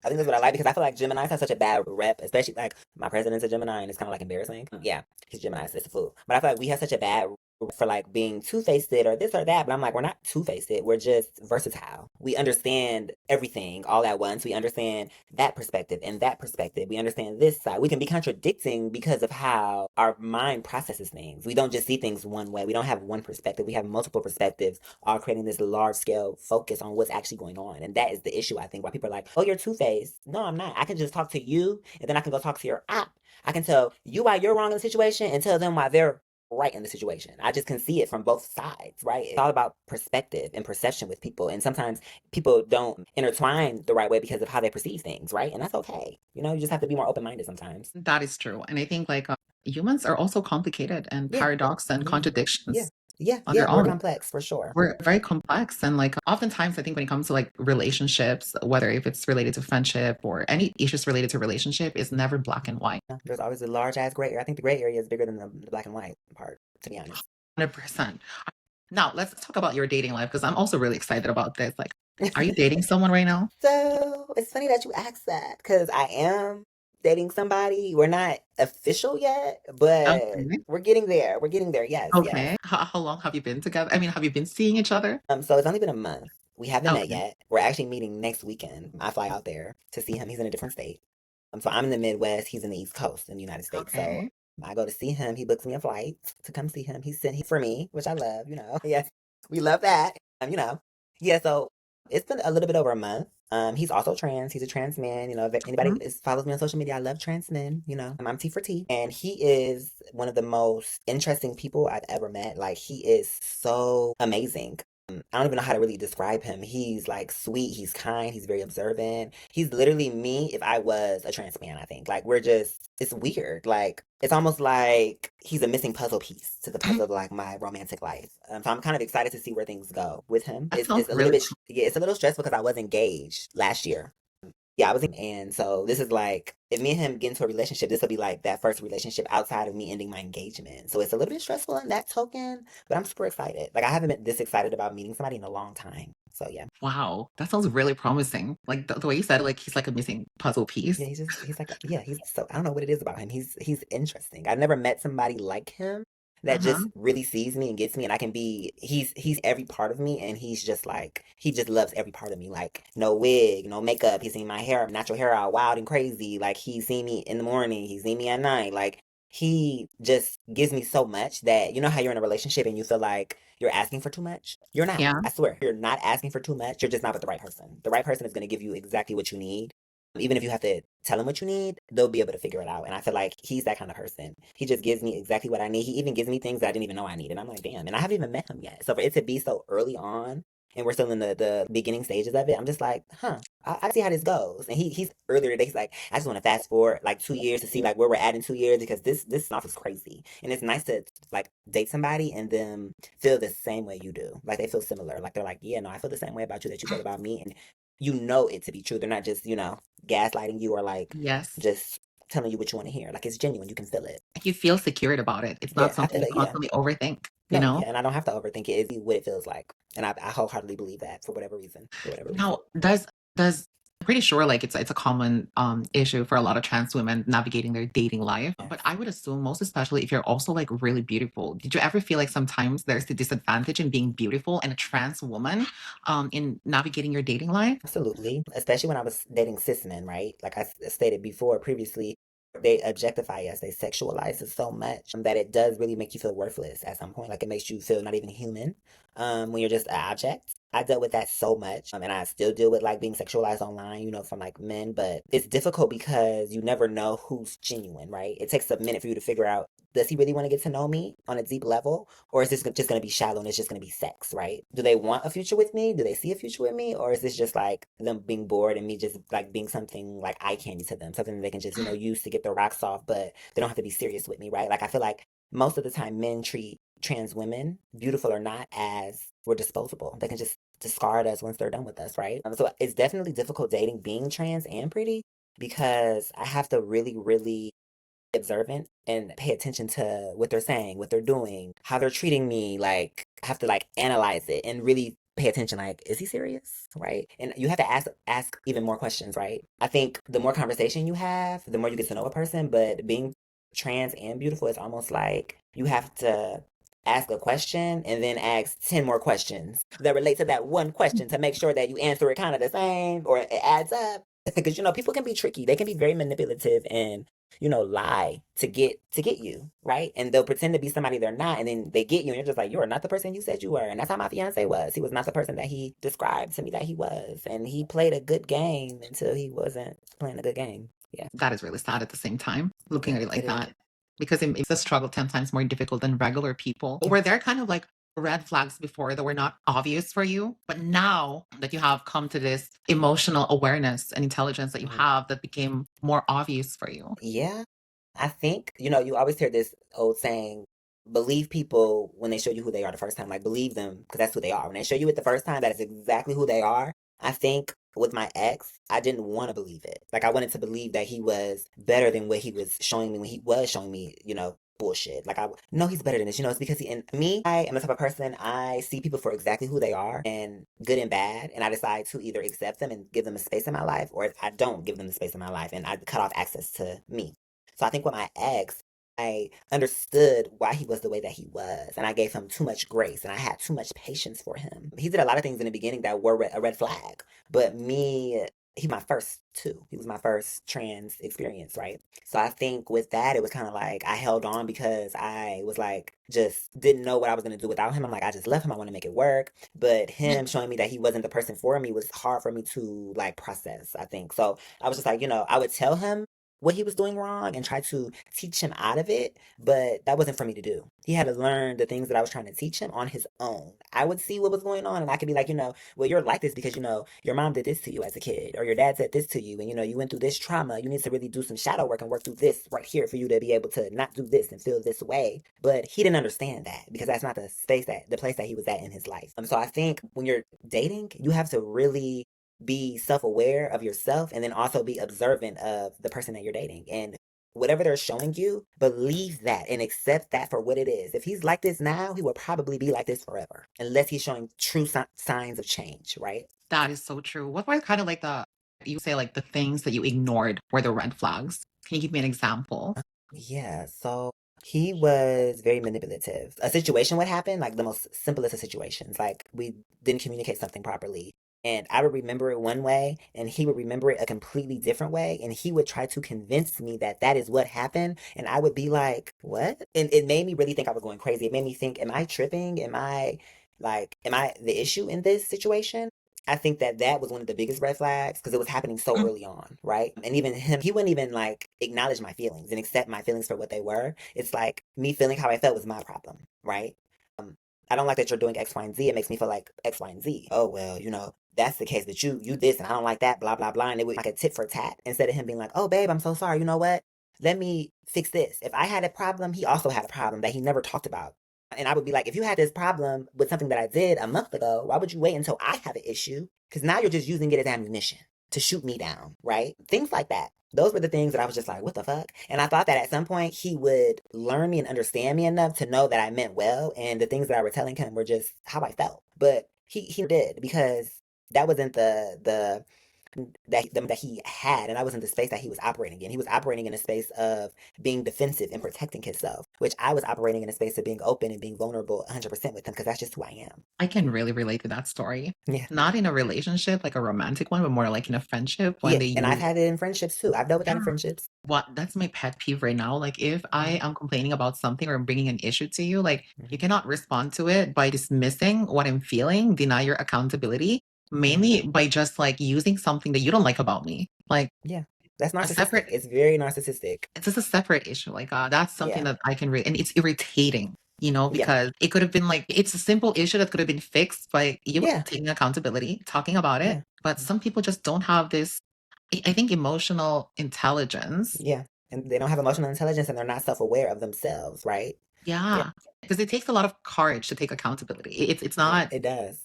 I think that's what I like because I feel like Geminis have such a bad rep, especially like my president's a Gemini and it's kind of like embarrassing. Yeah, he's Gemini, so it's a fool. But I feel like we have such a bad rep for like being two-faced or this or that. But I'm like, we're not two-faced. We're just versatile. We understand everything all at once. We understand that perspective and that perspective. We understand this side. We can be contradicting because of how our mind processes things. We don't just see things one way. We don't have one perspective. We have multiple perspectives, all creating this large-scale focus on what's actually going on. And that is the issue, I think, why people are like, oh, you're two-faced. No, I'm not. I can just talk to you, and then I can go talk to your app. I can tell you why you're wrong in the situation and tell them why they're right in the situation. I just can see it from both sides, right? It's all about perspective and perception with people. And sometimes people don't intertwine the right way because of how they perceive things, right? And that's okay. You just have to be more open-minded sometimes. That is true. And I think like humans are also complicated and Yeah. paradox and Yeah. contradictions Yeah. on Yeah. their We're own. complex for sure. We're very complex. And like oftentimes I think when it comes to like relationships, whether if it's related to friendship or any issues related to relationship, it's never black and white. There's always a large ass gray area. I think the gray area is bigger than the black and white part, to be honest. 100%. Now let's talk about your dating life because I'm also really excited about this. Like, are you dating someone right now? So it's funny that you asked that because I am dating somebody. We're not official yet, but Okay. we're getting there. We're getting there. Yes. Yes. Okay. How long have you been together? I mean, have you been seeing each other? So it's only been a month. We haven't met Okay. yet. We're actually meeting next weekend. I fly out there to see him. He's in a different state. So I'm in the Midwest. He's in the East Coast in the United States. So Okay. I go to see him. He books me a flight to come see him. He sent he for me, which I love. Yes, we love that. Yeah. So it's been a little bit over a month. He's also trans. He's a trans man. If anybody follows me on social media, I love trans men. I'm T for T. And he is one of the most interesting people I've ever met. Like, he is so amazing. I don't even know how to really describe him. He's like sweet, he's kind, he's very observant. He's literally me if I was a trans man, I think. Like, it's weird. Like, it's almost like he's a missing puzzle piece to the puzzle of like my romantic life. So I'm kind of excited to see where things go with him. That It's sounds a little really bit, yeah, it's a little stressful because I was engaged last year. Yeah, I was, and so this is like, if me and him get into a relationship, this will be like that first relationship outside of me ending my engagement. So it's a little bit stressful in that token, but I'm super excited. Like, I haven't been this excited about meeting somebody in a long time. So yeah. Wow. That sounds really promising. Like the way you said it, like he's like a missing puzzle piece. Yeah, he's like, yeah, he's so, I don't know what it is about him. He's interesting. I've never met somebody like him that just really sees me and gets me, and I can be, he's every part of me, and he's just like, he just loves every part of me. Like, no wig, no makeup. He's seen my hair, natural hair out wild and crazy. Like, he's seen me in the morning, he's seen me at night. Like, he just gives me so much that, how you're in a relationship and you feel like you're asking for too much? You're not. Yeah. I swear. You're not asking for too much. You're just not with the right person. The right person is going to give you exactly what you need. Even if you have to tell them what you need, they'll be able to figure it out. And I feel like he's that kind of person. He just gives me exactly what I need. He even gives me things that I didn't even know I needed. I'm like, damn. And I haven't even met him yet. So for it to be so early on, and we're still in the beginning stages of it, I'm just like, huh, I see how this goes. And he's earlier today, he's like, I just want to fast forward like 2 years to see like where we're at in 2 years, because this stuff is crazy. And it's nice to like date somebody and them feel the same way you do. Like they feel similar. Like they're like, yeah, no, I feel the same way about you that you feel about me. And you know it to be true. They're not just, gaslighting you or like Yes. just telling you what you want to hear. Like it's genuine. You can feel it. You feel secured about it. It's not Yeah, I something feel you it. Yeah. constantly overthink, you No, know? yeah, and I don't have to overthink it. It's what it feels like. And I wholeheartedly believe that for whatever reason. For whatever reason. Now, does I'm pretty sure like it's a common issue for a lot of trans women navigating their dating life. Yes. But I would assume most especially if you're also like really beautiful. Did you ever feel like sometimes there's the disadvantage in being beautiful and a trans woman in navigating your dating life? Absolutely. Especially when I was dating cis men, right? Like I stated before previously, they objectify us, they sexualize us so much that it does really make you feel worthless at some point. Like it makes you feel not even human when you're just an object. I dealt with that so much, and I still deal with like being sexualized online, from like men, but it's difficult because you never know who's genuine, right? It takes a minute for you to figure out, does he really want to get to know me on a deep level? Or is this just going to be shallow and it's just going to be sex, right? Do they want a future with me? Do they see a future with me? Or is this just like them being bored and me just like being something like eye candy to them, something that they can just, use to get their rocks off, but they don't have to be serious with me, right? Like I feel like most of the time men treat trans women, beautiful or not, as we're disposable. They can just discard us once they're done with us, right? So it's definitely difficult dating being trans and pretty because I have to really, really observant and pay attention to what they're saying, what they're doing, how they're treating me. Like I have to like analyze it and really pay attention. Like, is he serious? Right? And you have to ask even more questions, right? I think the more conversation you have, the more you get to know a person. But being trans and beautiful is almost like you have to ask a question and then ask 10 more questions that relate to that one question to make sure that you answer it kind of the same or it adds up. Because people can be tricky. They can be very manipulative and lie to get you, right? And they'll pretend to be somebody they're not, and then they get you, and you're just like, you are not the person you said you were. And that's how my fiance was. He was not the person that he described to me that he was, and he played a good game until he wasn't playing a good game. Yeah, That is really sad at the same time, looking at yeah, it like it is. that, because it makes the struggle 10 times more difficult than regular people. Were there kind of like red flags before that were not obvious for you? But now that you have come to this emotional awareness and intelligence that you Mhm. have, that became more obvious for you? Yeah, I think you always hear this old saying. Believe people when they show you who they are the first time. Like, believe them because that's who they are. When they show you it the first time, that is exactly who they are. I think with my ex, I didn't want to believe it. Like, I wanted to believe that he was better than what he was showing me when he was showing me, bullshit. Like, I know he's better than this. It's because and me, I am the type of person, I see people for exactly who they are and good and bad. And I decide to either accept them and give them a space in my life, or I don't give them the space in my life and I cut off access to me. So I think with my ex, I understood why he was the way that he was, and I gave him too much grace, and I had too much patience for him. He did a lot of things in the beginning that were a red flag, but me, he my first too. He was my first trans experience, right? So I think with that, it was kind of like I held on because I was like, just didn't know what I was gonna do without him. I'm like, I just left him. I want to make it work, but him showing me that he wasn't the person for me was hard for me to like process. I think so. I was just like, I would tell him what he was doing wrong and try to teach him out of it, but that wasn't for me to do. He had to learn the things that I was trying to teach him on his own. I would see what was going on and I could be like, well, you're like this because, your mom did this to you as a kid, or your dad said this to you, and, you went through this trauma. You need to really do some shadow work and work through this right here for you to be able to not do this and feel this way. But he didn't understand that because that's not the place that he was at in his life. So I think when you're dating, you have to really be self-aware of yourself and then also be observant of the person that you're dating, and whatever they're showing you, believe that and accept that for what it is. If he's like this now, he will probably be like this forever unless he's showing true signs of change, right? That is so true. What were kind of like you say like the things that you ignored were the red flags? Can you give me an example? Yeah, so he was very manipulative. A situation would happen, like the most simplest of situations, like we didn't communicate something properly. And I would remember it one way, and he would remember it a completely different way. And he would try to convince me that that is what happened. And I would be like, what? And it made me really think I was going crazy. It made me think, am I tripping? Am I the issue in this situation? I think that was one of the biggest red flags because it was happening so early on, right? And even him, he wouldn't even like acknowledge my feelings and accept my feelings for what they were. It's like me feeling how I felt was my problem, right? Um, I don't like that you're doing X, Y, and Z. It makes me feel like X, Y, and Z. Oh well, that's the case, but you this and I don't like that, blah blah blah. And it was like a tit for tat instead of him being like, oh babe, I'm so sorry. You know what? Let me fix this. If I had a problem, he also had a problem that he never talked about. And I would be like, if you had this problem with something that I did a month ago, why would you wait until I have an issue? Because now you're just using it as ammunition to shoot me down, right? Things like that. Those were the things that I was just like, what the fuck? And I thought that at some point he would learn me and understand me enough to know that I meant well. And the things that I were telling him were just how I felt. But he did because that wasn't the that he had, and I was in the space that he was operating in. He was operating in a space of being defensive and protecting himself, which I was operating in a space of being open and being vulnerable 100% with him because that's just who I am. I can really relate to that story. Yeah. Not in a relationship, like a romantic one, but more like in a friendship when they And I've use. had it in friendships too. I've dealt with that in friendships. What that's my pet peeve right now. Like if I am complaining about something or I'm bringing an issue to you, like you cannot respond to it by dismissing what I'm feeling, deny your accountability, mainly by just like using something that you don't like about me. Like Yeah, that's a narcissistic. separate, It's very narcissistic. it's just a separate issue. Like that's something Yeah. that I can read, and it's irritating. Yeah. Because it could have been like it's a simple issue that could have been fixed by you Yeah. taking accountability, talking about it. Yeah. But some people just don't have this, I think, emotional intelligence. Yeah. And they don't have emotional intelligence and they're not self-aware of themselves, right? Yeah, because it takes a lot of courage to take accountability. It's Yeah, not, it does.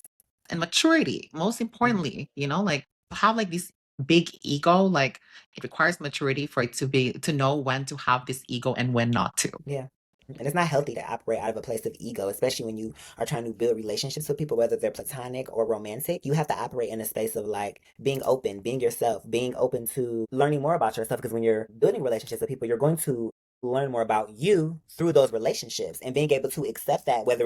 and maturity, most importantly, like to have like this big ego, like it requires maturity for it to know when to have this ego and when not to. Yeah. And it's not healthy to operate out of a place of ego, especially when you are trying to build relationships with people, whether they're platonic or romantic. You have to operate in a space of like being open, being yourself, being open to learning more about yourself. Because when you're building relationships with people, you're going to learn more about you through those relationships and being able to accept that, whether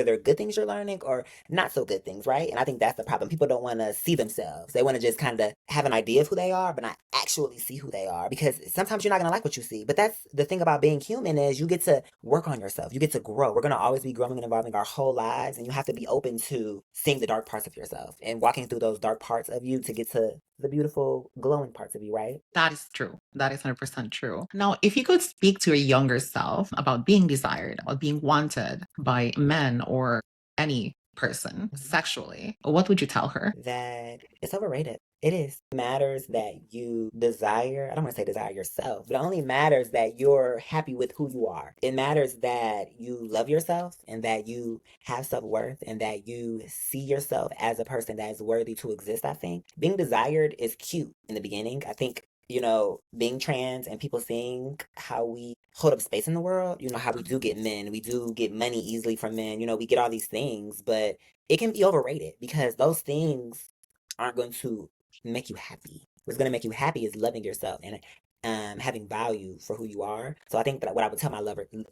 they're good things you're learning or not so good things, right? And I think that's the problem. People don't want to see themselves. They want to just kind of have an idea of who they are, but not actually see who they are. Because sometimes you're not going to like what you see. But that's the thing about being human is you get to work on yourself. You get to grow. We're going to always be growing and evolving our whole lives. And you have to be open to seeing the dark parts of yourself and walking through those dark parts of you to get to the beautiful glowing parts of you, right? That is true. That is 100% true. Now, if you could speak to your younger self about being desired or being wanted by men or any person sexually, what would you tell her? That it's overrated. It is. It matters that you desire, I don't want to say desire yourself, but it only matters that you're happy with who you are. It matters that you love yourself and that you have self-worth and that you see yourself as a person that is worthy to exist, I think. Being desired is cute in the beginning. I think being trans and people seeing how we hold up space in the world, how we do get men, we do get money easily from men, we get all these things, but it can be overrated because those things aren't going to make you happy. What's going to make you happy is loving yourself and having value for who you are. So I think that what I would tell my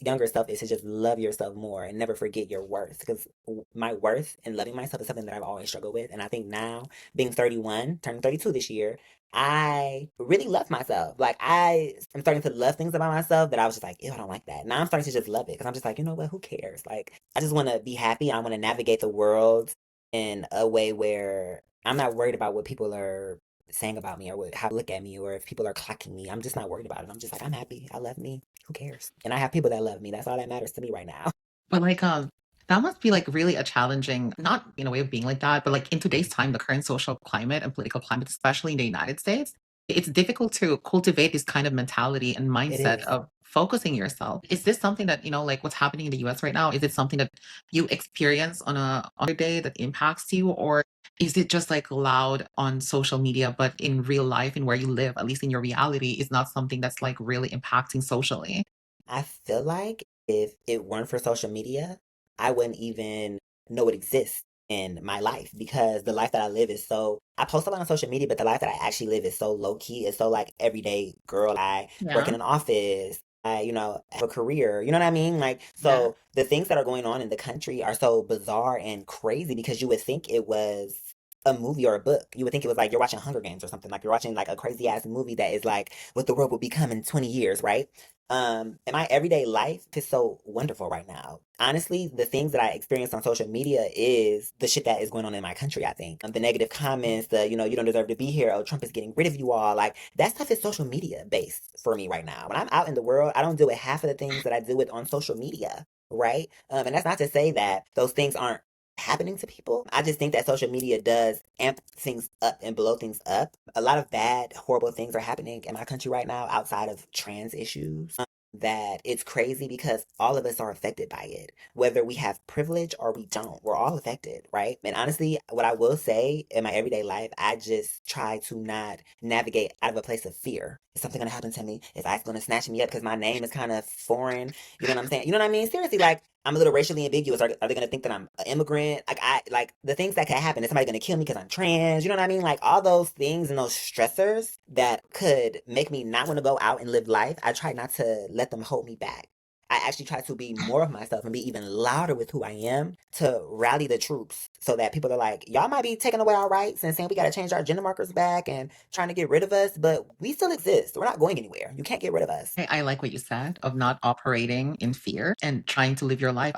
younger self is to just love yourself more and never forget your worth because my worth and loving myself is something that I've always struggled with. And I think now being 31, turning 32 this year, I really love myself. Like I'm starting to love things about myself that I was just like, ew, I don't like that. Now I'm starting to just love it because I'm just like, you know what, who cares? Like I just want to be happy. I want to navigate the world in a way where I'm not worried about what people are saying about me or how they look at me or if people are clocking me. I'm just not worried about it. I'm just like, I'm happy. I love me. Who cares? And I have people that love me. That's all that matters to me right now. But like, that must be like really a challenging, not in a way of being like that, but like in today's time, the current social climate and political climate, especially in the United States, it's difficult to cultivate this kind of mentality and mindset of focusing yourself. Is this something that, like what's happening in the US right now? Is it something that you experience on a day that impacts you? Or is it just like loud on social media, but in real life and where you live, at least in your reality, is not something that's like really impacting socially? I feel like if it weren't for social media, I wouldn't even know it exists in my life because the life that I live is I post a lot on social media, but the life that I actually live is so low key. It's so like everyday girl. I work in an office. I, have a career. You know what I mean? Like, so the things that are going on in the country are so bizarre and crazy because you would think it was a movie or a book. You would think it was like you're watching Hunger Games or something. Like you're watching like a crazy ass movie that is like what the world will become in 20 years, right? And my everyday life is so wonderful right now. Honestly, the things that I experience on social media is the shit that is going on in my country, I think. The negative comments, the, you don't deserve to be here. Oh, Trump is getting rid of you all. Like, that stuff is social media based for me right now. When I'm out in the world, I don't do it half of the things that I do it on social media, right? And that's not to say that those things aren't happening to people. I just think that social media does amp things up and blow things up. A lot of bad, horrible things are happening in my country right now outside of trans issues. That it's crazy because all of us are affected by it, whether we have privilege or we don't. We're all affected, right? And honestly, what I will say in my everyday life, I just try to not navigate out of a place of fear. Is something gonna happen to me? Is ICE gonna snatch me up because my name is kind of foreign? You know what I'm saying? You know what I mean? Seriously, like I'm a little racially ambiguous. Are they gonna think that I'm an immigrant? Like the things that could happen. Is somebody gonna kill me because I'm trans? You know what I mean? Like all those things and those stressors that could make me not want to go out and live life. I try not to let them hold me back. I actually try to be more of myself and be even louder with who I am to rally the troops so that people are like, y'all might be taking away our rights and saying we got to change our gender markers back and trying to get rid of us, but we still exist. We're not going anywhere. You can't get rid of us. I like what you said of not operating in fear and trying to live your life.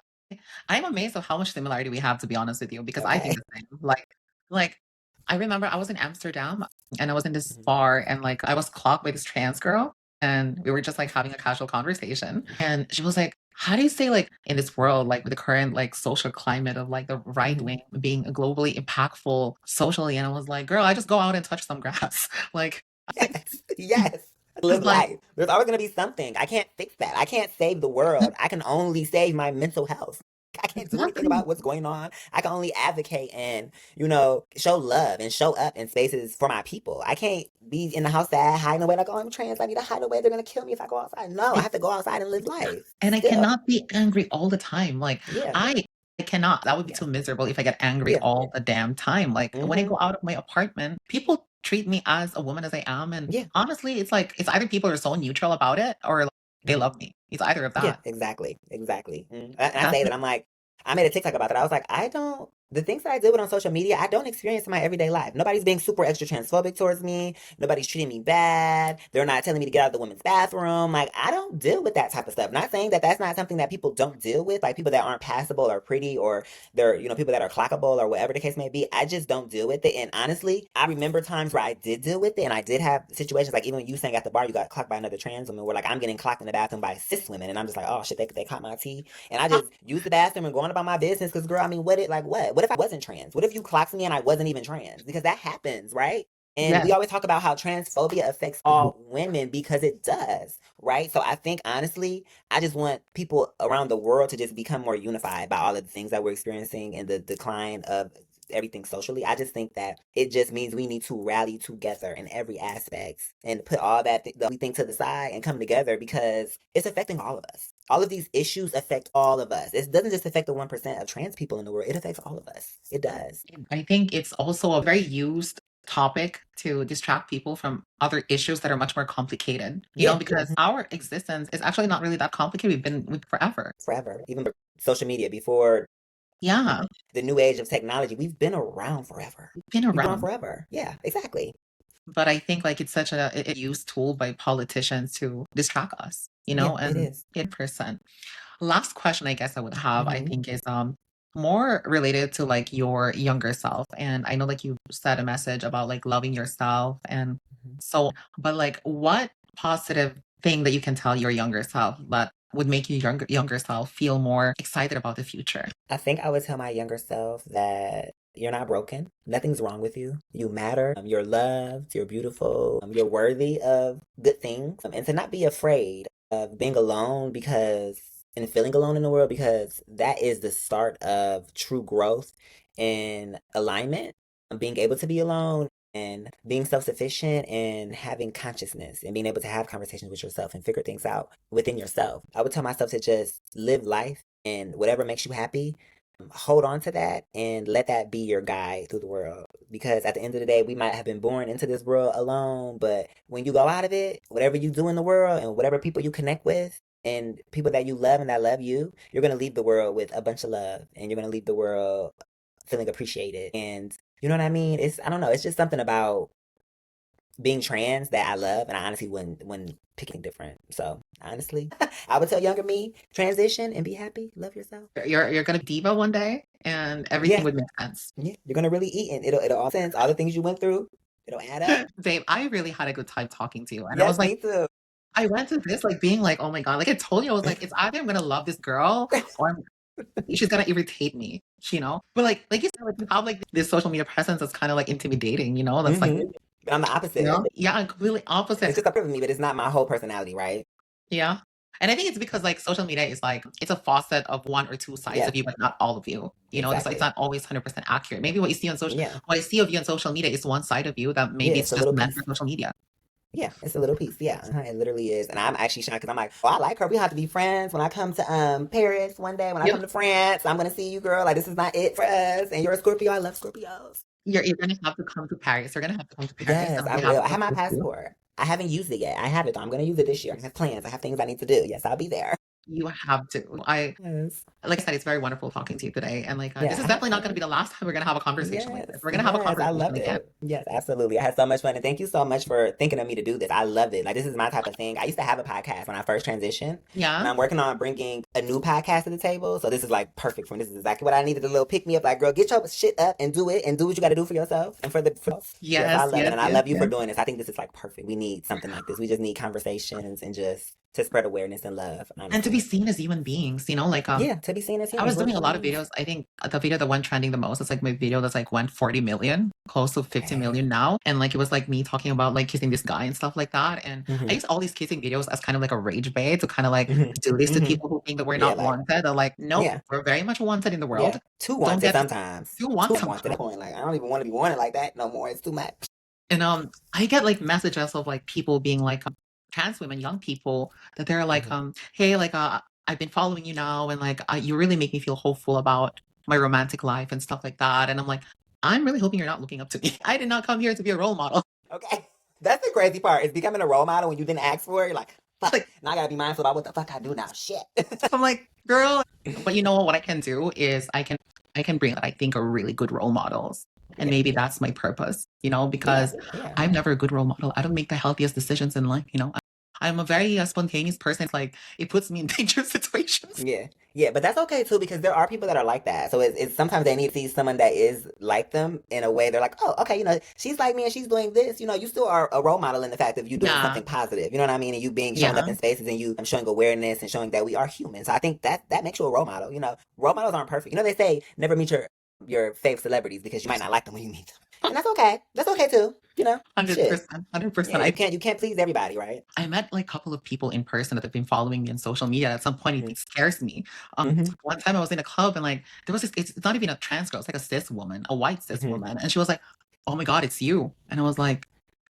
I'm amazed of how much similarity we have, to be honest with you, because I Okay. think the same. Like I remember I was in Amsterdam and I was in this Mhm. bar and like I was clocked by this trans girl and we were just like having a casual conversation. And she was like, how do you say like in this world, like with the current like social climate of like the right wing being globally impactful socially? And I was like, girl, I just go out and touch some grass. Like, Yes, yes. Live because like life. There's always gonna be something. I can't fix that. I can't save the world. I can only save my mental health. I can't do anything exactly. about what's going on. I can only advocate and, show love and show up in spaces for my people. I can't be in the house sad, hiding away like, oh, I'm trans. I need to hide away. They're gonna kill me if I go outside. No, I have to go outside and live life. And I Still. cannot be angry all the time. Like Yeah. I cannot. That would be Yeah. too miserable if I get angry Yeah. all the damn time. Like when I Mm-hmm. go out of my apartment, people treat me as a woman as I am. And Yeah. honestly, it's like it's either people are so neutral about it or like, they love Mm-hmm. me. It's either of Yeah, that. exactly. Exactly. And I That's say that I'm like, I made a TikTok about that. I was like, the things that I deal with on social media, I don't experience in my everyday life. Nobody's being super extra transphobic towards me. Nobody's treating me bad. They're not telling me to get out of the women's bathroom. Like, I don't deal with that type of stuff. Not saying that that's not something that people don't deal with, like people that aren't passable or pretty or they're, people that are clockable or whatever the case may be. I just don't deal with it. And honestly, I remember times where I did deal with it and I did have situations like even when you saying at the bar, you got clocked by another trans woman where like I'm getting clocked in the bathroom by cis women and I'm just like, oh shit, they caught my tea. And I just use the bathroom and going about my business because, girl, I mean, what if I wasn't trans? What if you clocked me and I wasn't even trans? Because that happens, right? And we yes. always talk about how transphobia affects all women because it does, right? So I think, honestly, I just want people around the world to just become more unified by all of the things that we're experiencing and the decline of everything socially. I just think that it just means we need to rally together in every aspect and put all that we think to the side and come together because it's affecting all of us. All of these issues affect all of us. It doesn't just affect the 1% of trans people in the world. It affects all of us. It does. I think it's also a very used topic to distract people from other issues that are much more complicated, Yeah. because our existence is actually not really that complicated. We've been with forever. Forever. Even social media, before Yeah, the new age of technology, we've been around forever. we've been We've been around around. forever. Yeah, exactly. But I think like it's such a used tool by politicians to distract us, Yeah, it and is. 1%. Last question I guess I would have, I Mm-hmm. think, is more related to like your younger self. And I know like you said a message about like loving yourself and Mm-hmm. so, but like what positive thing that you can tell your younger self that would make your younger self feel more excited about the future? I think I would tell my younger self that you're not broken. Nothing's wrong with you. You matter. You're loved. You're beautiful. You're worthy of good things. And to not be afraid of being alone and feeling alone in the world because that is the start of true growth and alignment. Being able to be alone and being self-sufficient and having consciousness and being able to have conversations with yourself and figure things out within yourself. I would tell myself to just live life and whatever makes you happy, hold on to that and let that be your guide through the world. Because at the end of the day, we might have been born into this world alone, but when you go out of it, whatever you do in the world and whatever people you connect with and people that you love and that love you, you're going to leave the world with a bunch of love and you're going to leave the world feeling appreciated. And You know what I mean? I don't know. It's just something about being trans that I love, and I honestly wouldn't pick anything different. So honestly, I would tell younger me, transition and be happy, love yourself. You're gonna be diva one day, and everything Yeah, would make sense. yeah. You're gonna really eat, and it'll all make sense. All the things you went through, it'll add up. Babe, I really had a good time talking to you, and I was Yes, like, me too. I went to this like being like, oh my god, like I told you, I was like, it's either I'm gonna love this girl or she's gonna irritate me, you know. But like you said, like you have like this social media presence that's kind of like intimidating, you know. That's like, But I'm the opposite. you know, yeah, completely It's opposite. just a part of me, but it's not my whole personality, right? Yeah. And I think it's because like social media is like it's a faucet of one or two sides Yeah, of you, but not all of you. You know, it's like it's exactly. not always 100% accurate. Maybe what you see on Yeah, what I see of you on social media is one side of you that yeah. maybe It's it's a just little meant piece. for social media. Yeah, it's a little piece. Yeah, it literally is. And I'm actually shocked because I'm like, oh, I like her. We have to be friends. When I come to Paris one day, when I Yep. come to France, I'm gonna see you, girl. Like this is not it for us. And you're a Scorpio. I love Scorpios. You're gonna have to come to Paris. You're gonna have to come to Paris Yes, and I we have will. I to have my host you. passport. I haven't used it yet. I have it though. I'm gonna use it this year. I have plans. I have things I need to do. Yes, I'll be there. You have to. Yes. Like I said, it's very wonderful talking to you today. And like, Yeah, this is I had definitely not going to fun. be the last time we're going to have a conversation like Yes, this. We're going to have a yes, I conversation loved again. it. Yes, absolutely. I had so much fun, and thank you so much for thinking of me to do this. I loved it. Like this is my type of thing. I used to have a podcast when I first transitioned, and Yeah. I'm working on bringing a new podcast to the table. So this is like perfect for me. This is exactly what I needed. A little pick me up, like girl, get your shit up and do it, and do what you got to do for yourself and for yes, I Yes, love it, yes, and I yes, love you for yes. doing this. I think this is like perfect. We need something like this. We just need conversations and just to spread awareness and love. And to be Honestly, seen as human beings, you know, like yeah, to be seen as I humans, was we're doing a human lot of beings. videos. I think the video that went trending the most is like my video that's like went 40 million, close to 50 Okay. million now. And like it was like me talking about like kissing this guy and stuff like that. And I Hmm. use all these kissing videos as kind of like a rage bait to kind of like Hmm. do this to Hmm. people who think that we're Yeah, not like wanted. They're like, nope, yeah. we're very much wanted in the Yeah, world. too Don't wanted get sometimes. too Too want wanted at that sometimes. point. Like I don't even want to be wanted like that no more. It's too much. And I get like messages of like people being like trans women, young people, that they're like, Hmm. hey, like I've been following you now, and like you really make me feel hopeful about my romantic life and stuff like that. And I'm like, I'm really hoping you're not looking up to me. I did not come here to be a role model. Okay, that's the crazy part. Is becoming a role model when you didn't ask for it. You're like, fuck. Like Now I gotta be mindful about what the fuck I do now. Shit. I'm like, girl, but you know what I can do is I can bring what I think are really good role models. And Yeah, maybe that's my purpose, you know, yeah, because yeah. I'm never a good role model. I don't make the healthiest decisions in life, you know. I'm a very spontaneous person. It's like it puts me in dangerous situations. Yeah, yeah, but that's okay too because there are people that are like that. So it's sometimes they need to see someone that is like them in a way. They're like, oh, okay, she's like me and she's doing this. You still are a role model in the fact of you doing Yeah, something positive. You know what I mean? And you being showing up yeah, in spaces and you showing awareness and showing that we are human. So I think that makes you a role model. Role models aren't perfect. They say never meet your fave celebrities because you might not like them when you meet them, and that's okay. That's okay too. Shit. 100%, Yeah, 100%. you can't please everybody, right? I met like a couple of people in person that have been following me on social media. At some point, Hmm. it scares me. Hmm. One time I was in a club and like there was this. It's not even a trans girl. It's like a cis woman, a white cis Hmm. woman, and she was like, "Oh my god, it's you!" And I was like,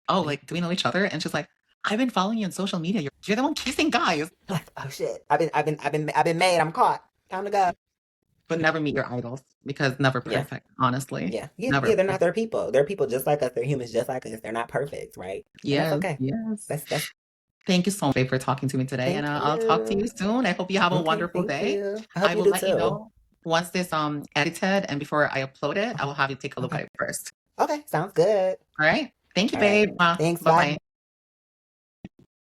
"Oh, like do we know each other?" And she's like, "I've been following you on social media. You're the one kissing guys, Like, oh shit. I've been made. I'm caught. Time to go. but never meet your idols because never Yeah. perfect. Honestly, Yeah. Yeah. never Yeah. They're not perfect. their people. They're people just like us. They're humans just like us. They're not perfect, right? And that's Yes, okay. yes. That's Thank you so much for talking to me today, and thank I'll talk to you you. soon. I hope you have a Okay, wonderful thank day. you. I hope I you will do let you too. know once this edited and before I upload it. I Okay. will have you take a look Okay. at it first. Okay. Sounds good. All right. Thank you, All right. babe. Thanks. Bye Bye. bye.